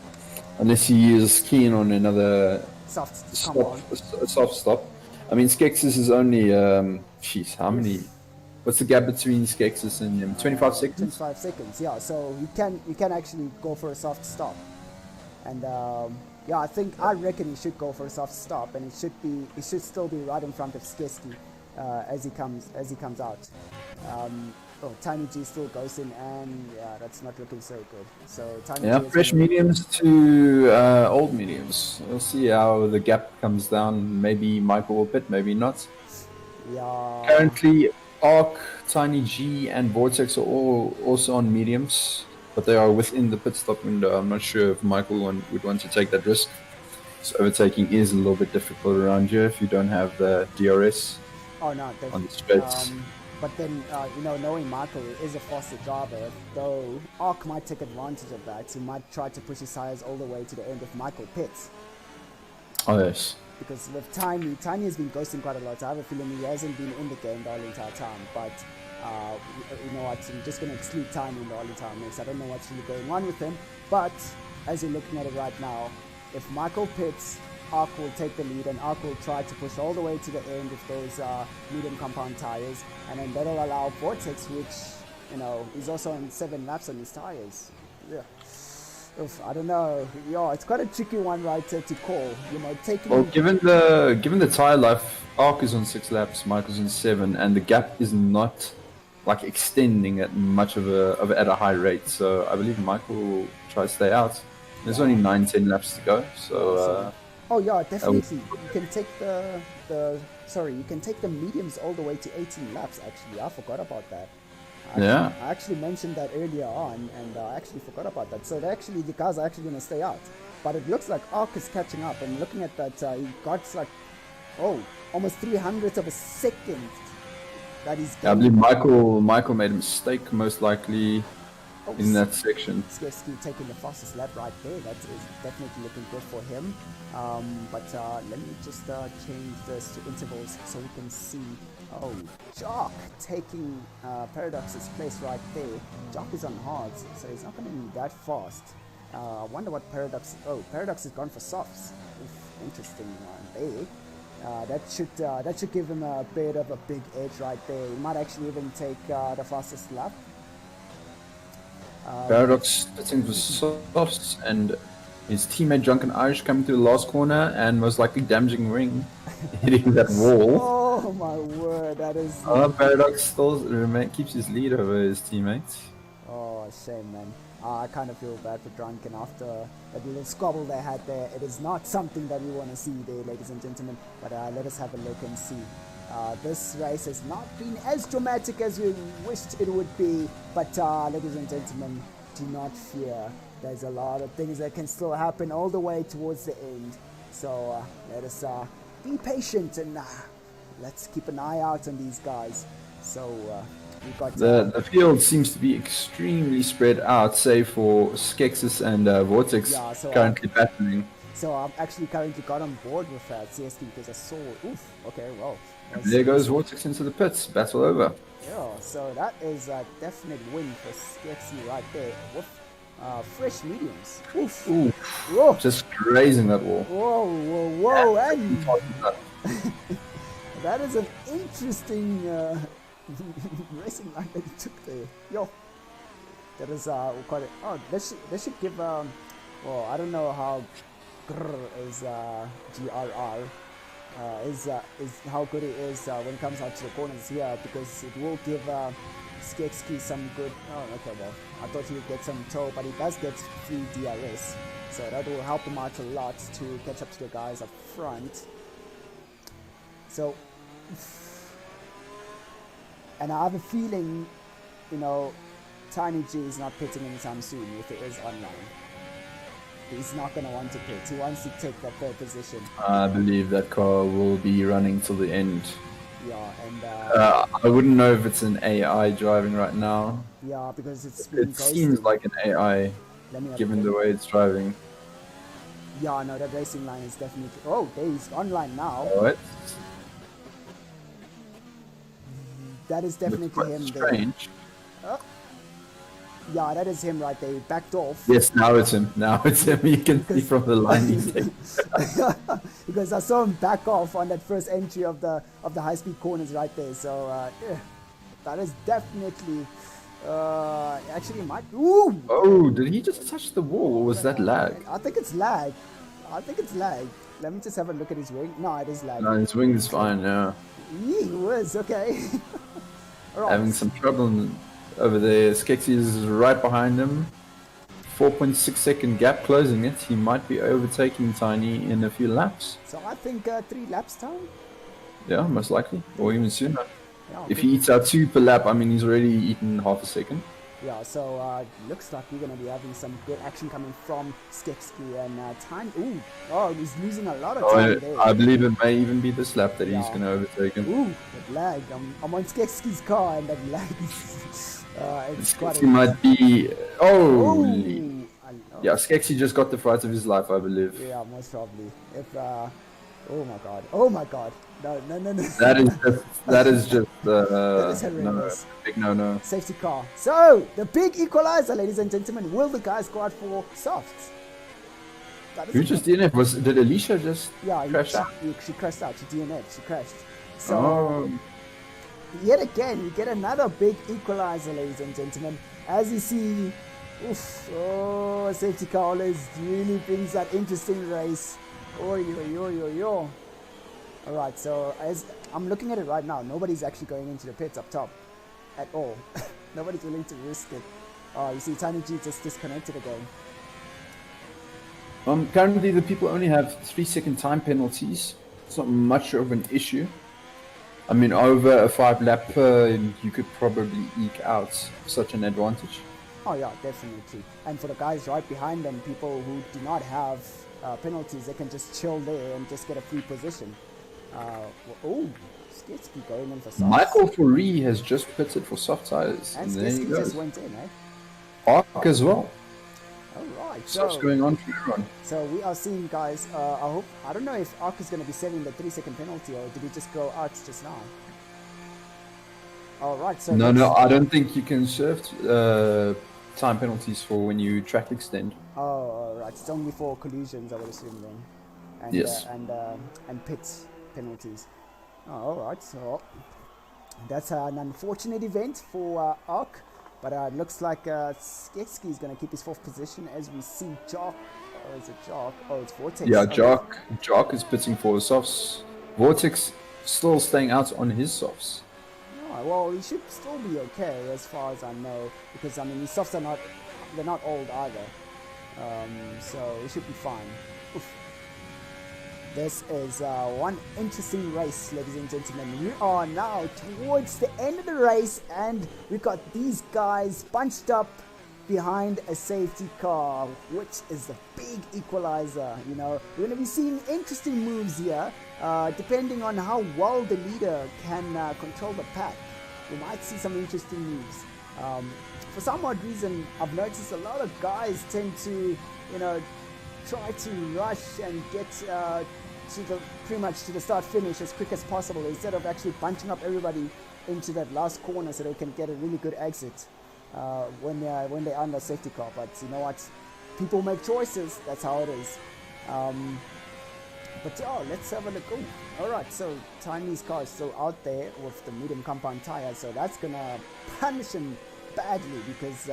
Unless he is keen on another soft stop. I mean, Skexis is only, how many? What's the gap between Skexis and him? 25 seconds? 25 seconds, yeah. So, you can actually go for a soft stop. And I reckon he should go for a soft stop, and he should still be right in front of Sketsky as he comes out. Tiny G still goes in, and that's not looking so good. So Tiny G fresh mediums to old mediums. We'll see how the gap comes down. Maybe Michael will pit, maybe not. Yeah. Currently, Arc, Tiny G, and Vortex are all also on mediums. But they are within the pit stop window. I'm not sure if Michael would want to take that risk. So overtaking is a little bit difficult around here if you don't have the DRS on the straights. But then, knowing Michael is a faster driver, though Arc might take advantage of that. He might try to push his tires all the way to the end if Michael pits. Oh, yes. Because with Tiny has been ghosting quite a lot. I have a feeling he hasn't been in the game the whole entire time. But you know what, I'm just going to exclude Tiny in the whole entire mix. I don't know what's really going on with him, but as you're looking at it right now, if Michael pits, Arc will take the lead, and Arc will try to push all the way to the end with those medium compound tires, and then that'll allow Vortex, which is also on 7 laps on his tires. Yeah. I don't know. Yeah, it's quite a tricky one, right, to call. Given the tire life, Arc is on 6 laps, Michael's on 7, and the gap is not extending at much at a high rate. So I believe Michael will try to stay out. There's only 9-10 laps to go. So. Definitely. You can take you can take the mediums all the way to 18 laps. Actually, I forgot about that. I actually mentioned that earlier on, and I actually forgot about that. So the guys are actually going to stay out. But it looks like Arc is catching up, and looking at that, he got almost 300th of a second that he's getting. I believe Michael made a mistake, most likely, in that section. Sketsky taking the fastest lap right there. That is definitely looking good for him. But let me just change this to intervals so we can see. Oh, Jock taking Paradox's place right there. Jock is on hards, so he's not going to be that fast. I wonder what Paradox... Oh, Paradox has gone for softs. Interesting one there. That should give him a bit of a big edge right there. He might actually even take the fastest lap. Paradox pitting for softs, and his teammate Drunken Irish coming to the last corner and most likely damaging ring, hitting that wall. Oh my word, that is... Paradox still keeps his lead over his teammates. Oh, shame, man. I kind of feel bad for Drunken after that little squabble they had there. It is not something that we want to see there, ladies and gentlemen, but let us have a look and see. This race has not been as dramatic as we wished it would be, but ladies and gentlemen, do not fear. There's a lot of things that can still happen all the way towards the end. So let us be patient and let's keep an eye out on these guys. So we got the field seems to be extremely spread out, save for Skexis and Vortex Yeah, so, currently battling. So I've actually currently got on board with CSK because I saw. Oof. Okay. Well. There goes Vortex into the pits. Battle over. Yeah. So that is a definite win for CSK right there. With fresh mediums. Oof. Ooh. Whoa. Just grazing that wall. Whoa. Whoa. Whoa. And And that is an interesting racing line that he took there. Yo. That is quite. Oh, they should give. Well, I don't know how. Is GRR is how good it is when it comes out to the corners here, because it will give Skexki some good. Oh, okay, well, I thought he would get some tow, but he does get free DRS, so that will help him out a lot to catch up to the guys up front. So, and I have a feeling, Tiny G is not pitting anytime soon if it is online. He's not going to want to pit. He wants to take that third position. I believe that car will be running till the end. Yeah, and I wouldn't know if it's an AI driving right now. Yeah, because it seems like an AI, given the way it's driving. Yeah, no, that racing line is definitely. Oh, he's online now. What? That is definitely him. Strange. There. Yeah, that is him right there. He backed off. Yes, now it's him. Now it's him. You can see from the line he's taking. Because I saw him back off on that first entry of the high-speed corners right there. So yeah, that is definitely actually might. Ooh! Oh, did he just touch the wall, or was that lag? I think it's lag. Let me just have a look at his wing. No, it is lag. No, his wing is fine. Yeah. He was okay. Right. Having some trouble over there. Skexy is right behind him. 4.6 second gap closing it. He might be overtaking Tiny in a few laps. So I think 3 laps time. Yeah, most likely, or even sooner. Yeah, if he eats out 2 per lap, I mean, he's already eaten half a second. Yeah, so looks like we're going to be having some good action coming from Skexky and Tiny. Ooh, oh, he's losing a lot of time there. I believe it may even be this lap that he's going to overtake him. Ooh, that lag. I'm on Skexky's car and that lag is... it's quite Skexy might be... Holy! Yeah, Skexy just got the fright of his life, I believe. Yeah, most probably. If... oh my god. Oh my god. No. That is just that is horrendous. Big no. Safety car. So, the big equalizer, ladies and gentlemen. Will the guys go out for softs? Who just DNF? Did Alicia just crash out? She crashed out. She DNF. She crashed. So, yet again, we get another big equalizer, ladies and gentlemen. As you see, safety car always really brings that interesting race. Yo. Alright, so as I'm looking at it right now, nobody's actually going into the pits up top at all. Nobody's willing to risk it. You see Tiny G just disconnected again. Currently the people only have 3-second time penalties. It's not much of an issue. I mean, over a 5 lap, you could probably eke out such an advantage. Oh yeah, definitely. And for the guys right behind them, people who do not have penalties, they can just chill there and just get a free position. Skitsky going in for softs. Michael Fourie has just pitted for soft tires. And Skitsky just went in, eh? Arc as well. Alright, Stuff's going on for everyone. So we are seeing guys, I don't know if Arc is going to be setting the 3-second penalty, or did he just go out just now? Alright, so... No, I don't think you can serve time penalties for when you track extend. Oh, alright, it's only for collisions, I would assume then. And, yes. And pit penalties. Oh, alright, so that's an unfortunate event for Arc, but it looks like Sketsky is going to keep his 4th position as we see Jock. Oh, is it Jock? Oh, it's Vortex. Yeah, Jock is pitting for softs. Vortex still staying out on his softs. Oh, well, he should still be okay as far as I know, because I mean his softs are they're not old either. So he should be fine. Oof. This is one interesting race, ladies and gentlemen. We are now towards the end of the race, and we've got these guys bunched up behind a safety car, which is the big equalizer. You know, we're going to be seeing interesting moves here, depending on how well the leader can control the pack. We might see some interesting moves. For some odd reason, I've noticed a lot of guys tend to, you know, try to rush and get pretty much to the start finish as quick as possible, instead of actually bunching up everybody into that last corner so they can get a really good exit when they're under safety car. But you know what, people make choices, that's how it is. But yeah, let's have a look. Oh, alright, so Chinese car is still out there with the medium compound tire, so that's gonna punish him badly, because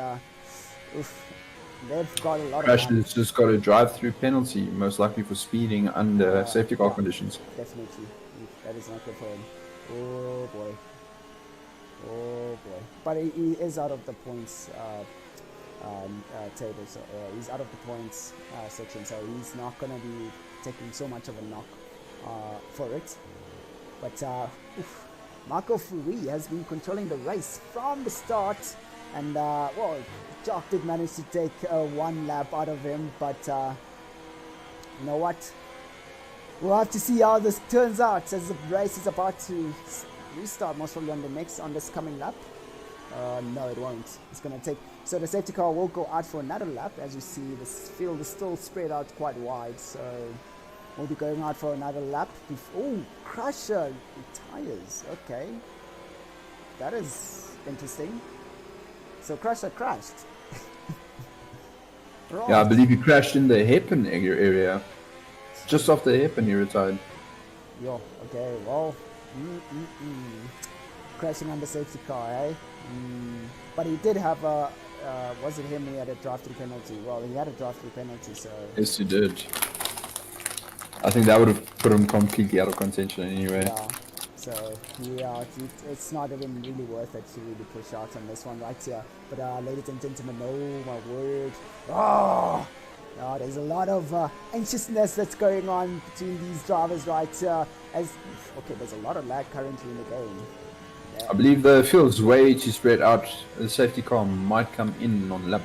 they've got a lot Crash of has just got a drive-through penalty, most likely for speeding under safety car conditions. Definitely, that is not good for him. Oh boy. But he is out of the points table, so he's out of the points section, so he's not gonna be taking so much of a knock for it. But Marco Furi has been controlling the race from the start, and well, Jock did manage to take one lap out of him, but you know what, we'll have to see how this turns out as the race is about to restart, most probably on this coming lap. No, it won't. It's gonna take, so the safety car will go out for another lap. As you see, this field is still spread out quite wide, so we'll be going out for another lap. Oh, Crusher tires. Okay, that is interesting. So Crusher crashed. Right. Yeah, I believe he crashed in the hairpin area, just off the hairpin. He retired. Yo, okay, well, crashing on the safety car, eh? But he did have a, was it him who had a drive-through penalty? Well, he had a drive-through penalty, so... Yes, he did. I think that would have put him completely out of contention anyway. Yeah, so, yeah, it's not even really worth it to really push out on this one right here. But, ladies and gentlemen, oh my word. Oh, there's a lot of anxiousness that's going on between these drivers right here. Okay, there's a lot of lag currently in the game. I believe the field's way too spread out. The safety car might come in on lap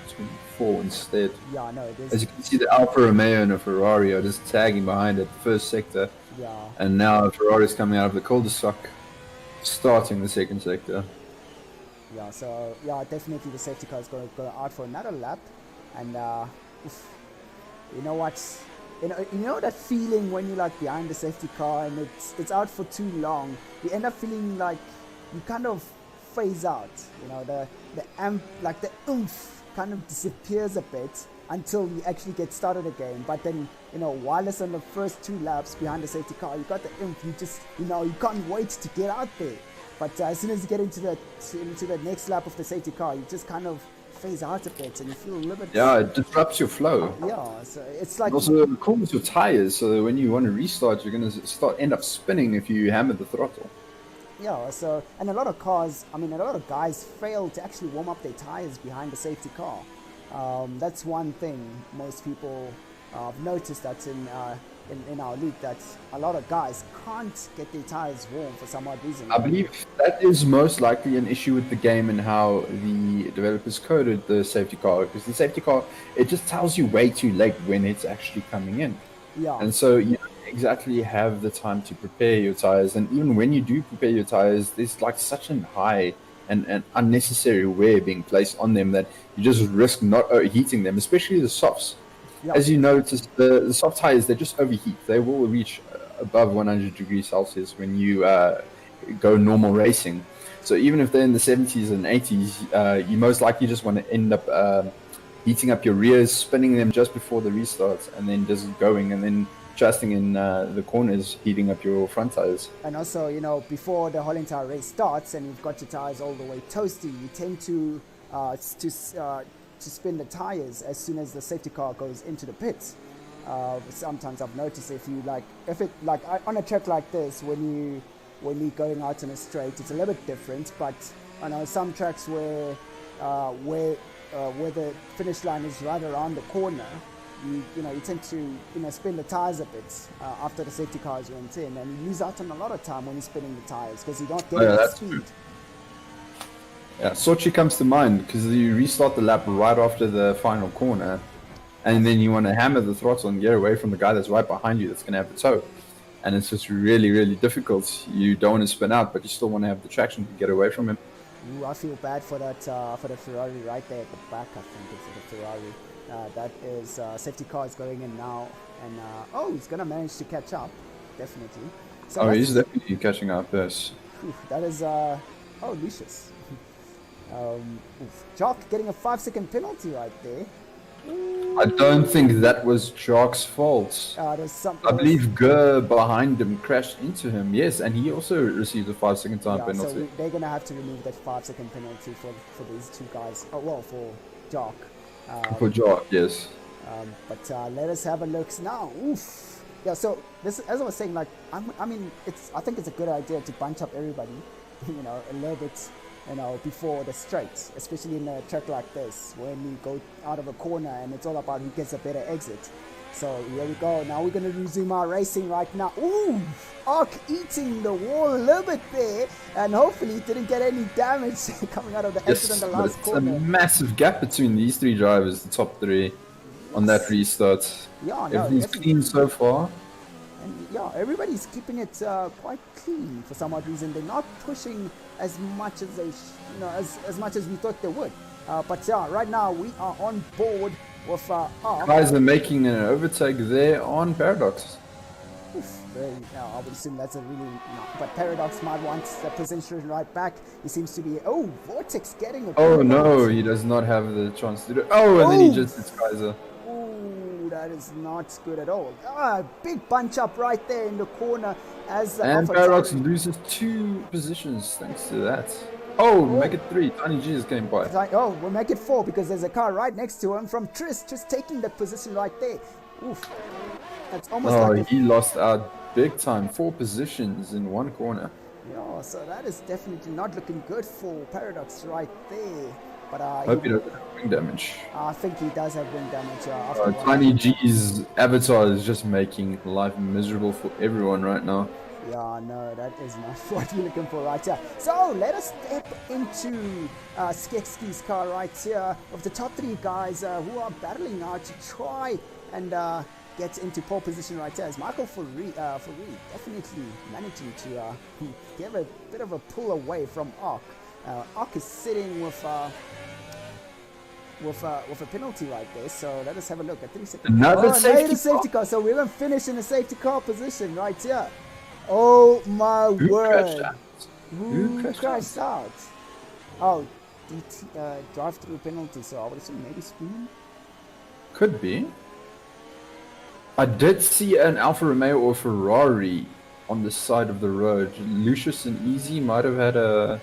24 instead. Yeah, no, it is. As you can see, the Alfa Romeo and a Ferrari are just tagging behind at the first sector. Yeah. And now Ferrari's coming out of the cul-de-sac, starting the second sector. Yeah, so, yeah, definitely the safety car is going to go out for another lap. And, you know what? You know that feeling when you're like behind the safety car and it's out for too long? You end up feeling like you kind of phase out, you know, the oomph kind of disappears a bit until you actually get started again. But then, you know, while it's on the first two laps behind the safety car, you got the oomph, you just, you know, you can't wait to get out there. But as soon as you get into the next lap of the safety car, you just kind of phase out a bit and you feel a little bit... Yeah, it disrupts your flow. Yeah, so it's like... It also cools your tires, so that when you want to restart, you're going to end up spinning if you hammer the throttle. Yeah, so, and a lot of cars, I mean, a lot of guys fail to actually warm up their tires behind the safety car. That's one thing most people have noticed that in our league, that a lot of guys can't get their tires warm for some odd reason. I believe that is most likely an issue with the game and how the developers coded the safety car, because the safety car, it just tells you way too late when it's actually coming in. Yeah. And so you don't exactly have the time to prepare your tires, and even when you do prepare your tires, there's like such an high and unnecessary wear being placed on them that you just risk not overheating them, especially the softs. Yep. As you notice, the soft tires, they just overheat. They will reach above 100 degrees Celsius when you go normal racing. So even if they're in the 70s and 80s, you most likely just want to end up heating up your rears, spinning them just before the restarts, and then just going, and then trusting in the corners, heating up your front tires. And also, you know, before the whole entire race starts and you've got your tires all the way toasty, you tend to spin the tires as soon as the safety car goes into the pits. Sometimes I've noticed on a track like this, when you're going out on a straight, it's a little bit different. But I know some tracks where the finish line is right around the corner, you tend to spin the tires a bit after the safety cars went in, and you lose out on a lot of time when you're spinning the tires because you don't get enough speed. Yeah, Sochi comes to mind because you restart the lap right after the final corner, and then you want to hammer the throttle and get away from the guy that's right behind you that's going to have the toe. And it's just really, really difficult. You don't want to spin out, but you still want to have the traction to get away from him. Ooh, I feel bad for that for the Ferrari right there at the back. I think it's the Ferrari. That is safety car is going in now, and oh, he's gonna manage to catch up, definitely. So Oh, he's definitely catching up, yes. that is oh, Lucius. Jock getting a 5-second penalty right there. I don't think that was Jock's fault. I believe Gurr behind him crashed into him, yes, and he also received a 5-second time penalty. So they're going to have to remove that 5-second penalty for these two guys. Oh, well, for Jock. For Jock, yes. But let us have a look now. Oof. Yeah, so this, as I was saying, like, I mean, I think it's a good idea to bunch up everybody, you know, a little bit, you know, before the straight, especially in a track like this, when you go out of a corner and it's all about who gets a better exit. So here we go. Now we're going to resume our racing right now. Ooh, Ark eating the wall a little bit there, and hopefully didn't get any damage coming out of the exit in the last corner. It's a massive gap between these three drivers, the top three, on that restart. Yeah, no, everything's clean so far. And yeah, everybody's keeping it quite clean for some odd reason. They're not pushing as much as they, as much as we thought they would. But yeah, right now we are on board with Ark. Guys are making an overtake there on Paradox. I would assume that's a really but Paradox might want the position right back. He seems to be Vortex getting a no, he does not have the chance to do it. And then he just hits Kaiser. That is not good at all. Big bunch up right there in the corner as and Paradox loses 2 positions thanks to that. Make it 3. Tiny G is getting by. We'll make it 4 because there's a car right next to him from Tris, just taking that position right there. Oof. That's almost like he lost out big time. 4 positions in 1 corner. Yeah, so that is definitely not looking good for Paradox right there. But I hope he doesn't have wing damage. I think he does have wing damage. Tiny G's avatar is just making life miserable for everyone right now. Yeah, no, that is not what we're looking for right here. So let us step into Skekski's car right here of the top 3 guys who are battling now to try and get into pole position right here. As Michael Farid definitely managing to give a bit of a pull away from Ark. Ark is sitting with a penalty right there, so let us have a look at 3 seconds. Another safety car. So we're going to finish in a safety car position right here. Oh my word! Who crashed out? Oh, DT, drive-through penalty. So I would assume maybe Spoon. Could be. I did see an Alfa Romeo or Ferrari on the side of the road. Lucius and Easy might have had a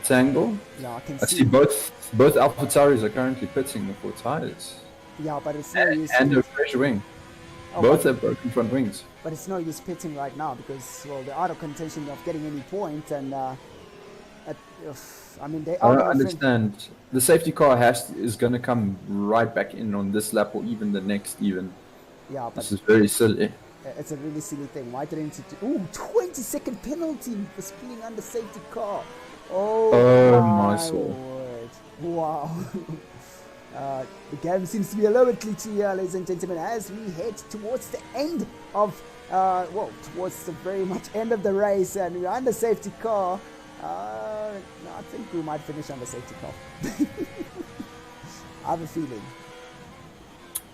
tangle. Yeah, I see both AlphaTauris are currently pitting the 4 tires. Yeah, but it's no use. And a fresh wing. Both have broken front wings. But it's no use pitting right now because, well, they're out of contention of getting any point, and I mean, they are. I don't understand. The safety car is going to come right back in on this lap or even the next even. Yeah, but this is very silly. It's a really silly thing. Why didn't you do? 20-second penalty for speeding under safety car. Oh my soul. Word. Wow. The game seems to be a little bit glitchy here, ladies and gentlemen, as we head towards the end of, towards the very much end of the race, and we're under safety car. I think we might finish under safety car. I have a feeling.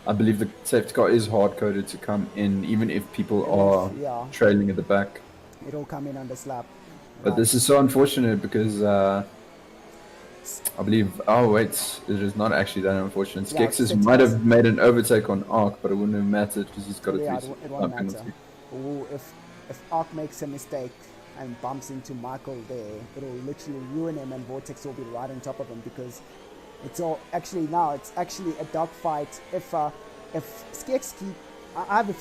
I believe the safety car is hard-coded to come in, even if people are trailing at the back. It'll come in on this lap. But this is so unfortunate because I believe... Oh, wait. It is not actually that unfortunate. Skeksis might have made an overtake on Ark, but it wouldn't have mattered because he's got a 3-second penalty. Ooh, if Ark makes a mistake and bumps into Michael there, it'll literally ruin him, and Vortex will be right on top of him because it's actually a dogfight. If Skekski, I have a,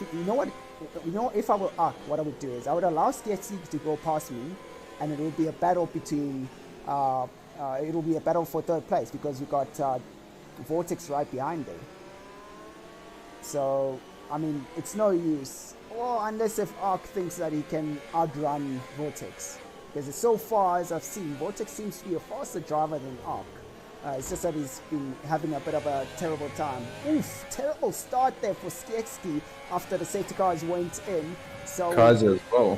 if I were Ark, what I would do is I would allow Skekski to go past me, and it will be a battle between it will be a battle for 3rd place because we got Vortex right behind there. So I mean, it's no use. Well, unless if Ark thinks that he can outrun Vortex. Because so far as I've seen, Vortex seems to be a faster driver than Arc. It's just that he's been having a bit of a terrible time. Oof, terrible start there for Skekski after the safety cars went in. So Kaiser as well.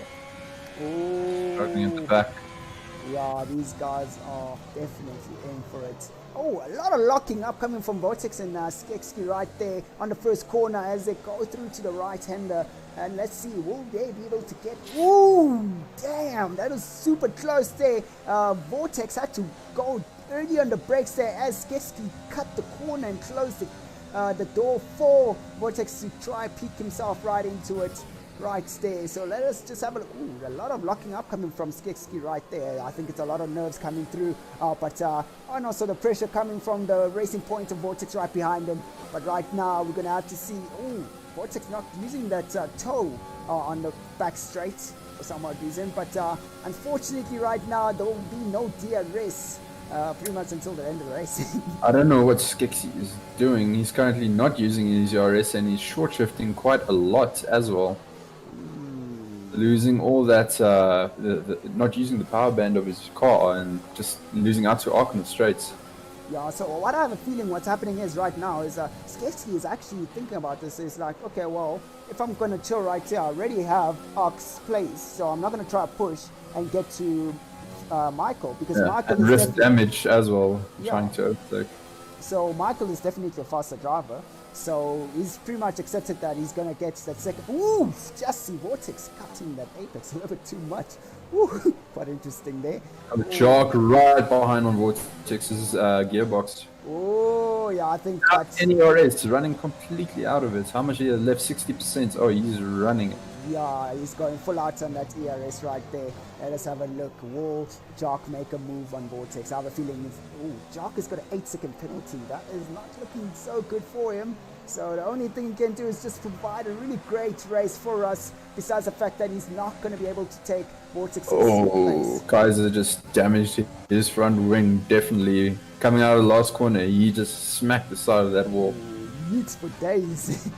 Oh, Struggling at the back. yeah, these guys are definitely in for it. Oh, a lot of locking up coming from Vortex and Skekski right there on the first corner as they go through to the right-hander. And let's see, will they be able to get... Ooh, damn, that was super close there. Vortex had to go early on the brakes there as Skekski cut the corner and closed the door for Vortex to try peek himself right into it. Right there, so let us just have a look. Ooh, a lot of locking up coming from Skekski right there. I think it's a lot of nerves coming through, and also the pressure coming from the racing point of Vortex right behind him. But right now we're gonna have to see. Ooh, Vortex not using that toe on the back straight for some odd reason, but unfortunately right now there will be no DRS pretty much until the end of the race. I don't know what Skeksis is doing. He's currently not using his DRS and he's short shifting quite a lot as well. Losing all that, not using the power band of his car and just losing out to Arc on the straights. Yeah, so what I have a feeling what's happening is right now is Skeksis is actually thinking about this. Is like, okay, well, if I'm going to chill right here, I already have Arc's place, so I'm not going to try to push and get to Michael because Michael and is risk damage as well, Yeah. trying to overtake. So Michael is definitely a faster driver. So he's pretty much accepted that he's going to get that second. Ooh, just see Vortex cutting that apex a little bit too much. Ooh, quite interesting there. The Shark right behind on Vortex's gearbox. Oh, yeah, I think that's... NERS running completely out of it. How much he has left? 60%. Oh, he's running it. Yeah, he's going full out on that ERS right there. Let us have a look. Will Jock make a move on Vortex? I have a feeling Jock has got an 8-second penalty. That is not looking so good for him. So the only thing he can do is just provide a really great race for us, besides the fact that he's not going to be able to take Vortex's place. Kaiser just damaged his front wing, definitely. Coming out of the last corner, he just smacked the side of that wall. Yeets for days.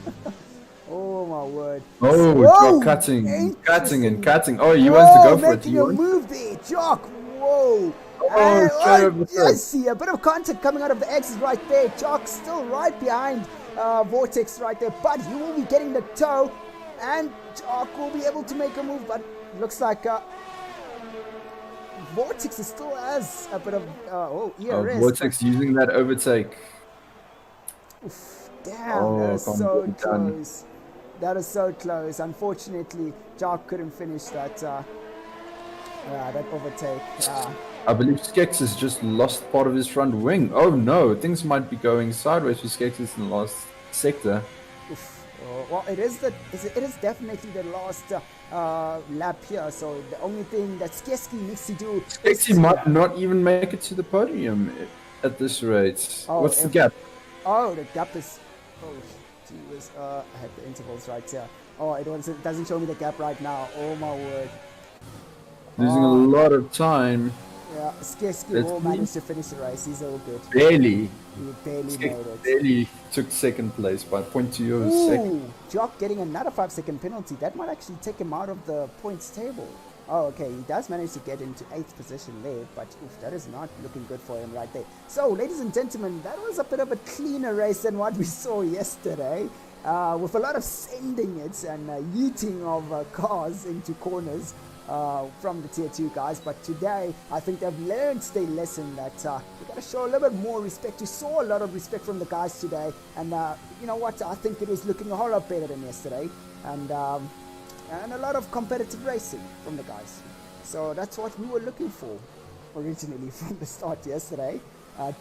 Oh my word. Oh, Jock cutting and cutting. Oh, he wants to go for it. Making a move there, Jock. Whoa. I see a bit of contact coming out of the X's right there. Jock still right behind Vortex right there, but he will be getting the toe, and Jock will be able to make a move, but looks like Vortex is still has a bit of ERS. Vortex using that overtake. Oof, damn, that is so close. That is so close. Unfortunately, Jock couldn't finish that that overtake. I believe Skex has just lost part of his front wing. Oh no, things might be going sideways for Skeksis in the last sector. Oof. Well, it is definitely the last lap here. So the only thing that Skeksis needs to do. Skeksis might not even make it to the podium at this rate. What's the gap? Oh, the gap is. Oh, geez, I had the intervals right here. Oh, it doesn't show me the gap right now. Oh my word. Losing a lot of time. Yeah, Skeksis will manage to finish the race. He's all good. Barely. He barely made it. Barely took second place by 0.2 of a second. Jock getting another 5-second penalty. That might actually take him out of the points table. Oh, okay. He does manage to get into 8th position there, but that is not looking good for him right there. So, ladies and gentlemen, that was a bit of a cleaner race than what we saw yesterday. With a lot of sending it and yeeting of cars into corners. From the tier 2 guys, but today I think they've learned their lesson that we got to show a little bit more respect. You saw a lot of respect from the guys today, and you know what, I think it is looking a whole lot better than yesterday, and a lot of competitive racing from the guys. So that's what we were looking for originally from the start yesterday.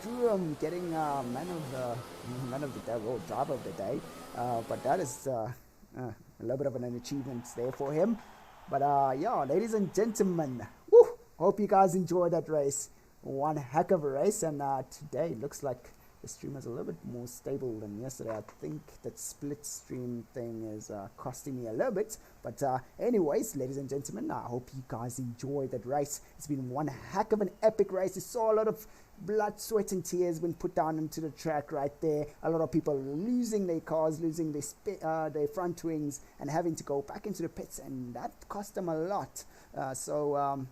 Drew getting man of the day, well, driver of the day, but that is a little bit of an achievement there for him. But yeah, ladies and gentlemen, hope you guys enjoyed that race. One heck of a race, and today looks like the stream is a little bit more stable than yesterday. I think that split stream thing is costing me a little bit. But anyways, ladies and gentlemen, I hope you guys enjoyed that race. It's been one heck of an epic race. You saw a lot of blood, sweat and tears been put down into the track right there. A lot of people losing their cars, losing their front wings, and having to go back into the pits, and that cost them a lot. So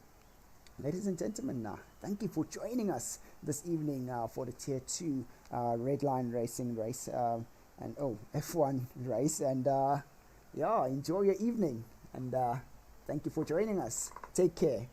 ladies and gentlemen, thank you for joining us this evening for the Tier 2 Redline Racing race and F1 race. And yeah, enjoy your evening. And thank you for joining us. Take care.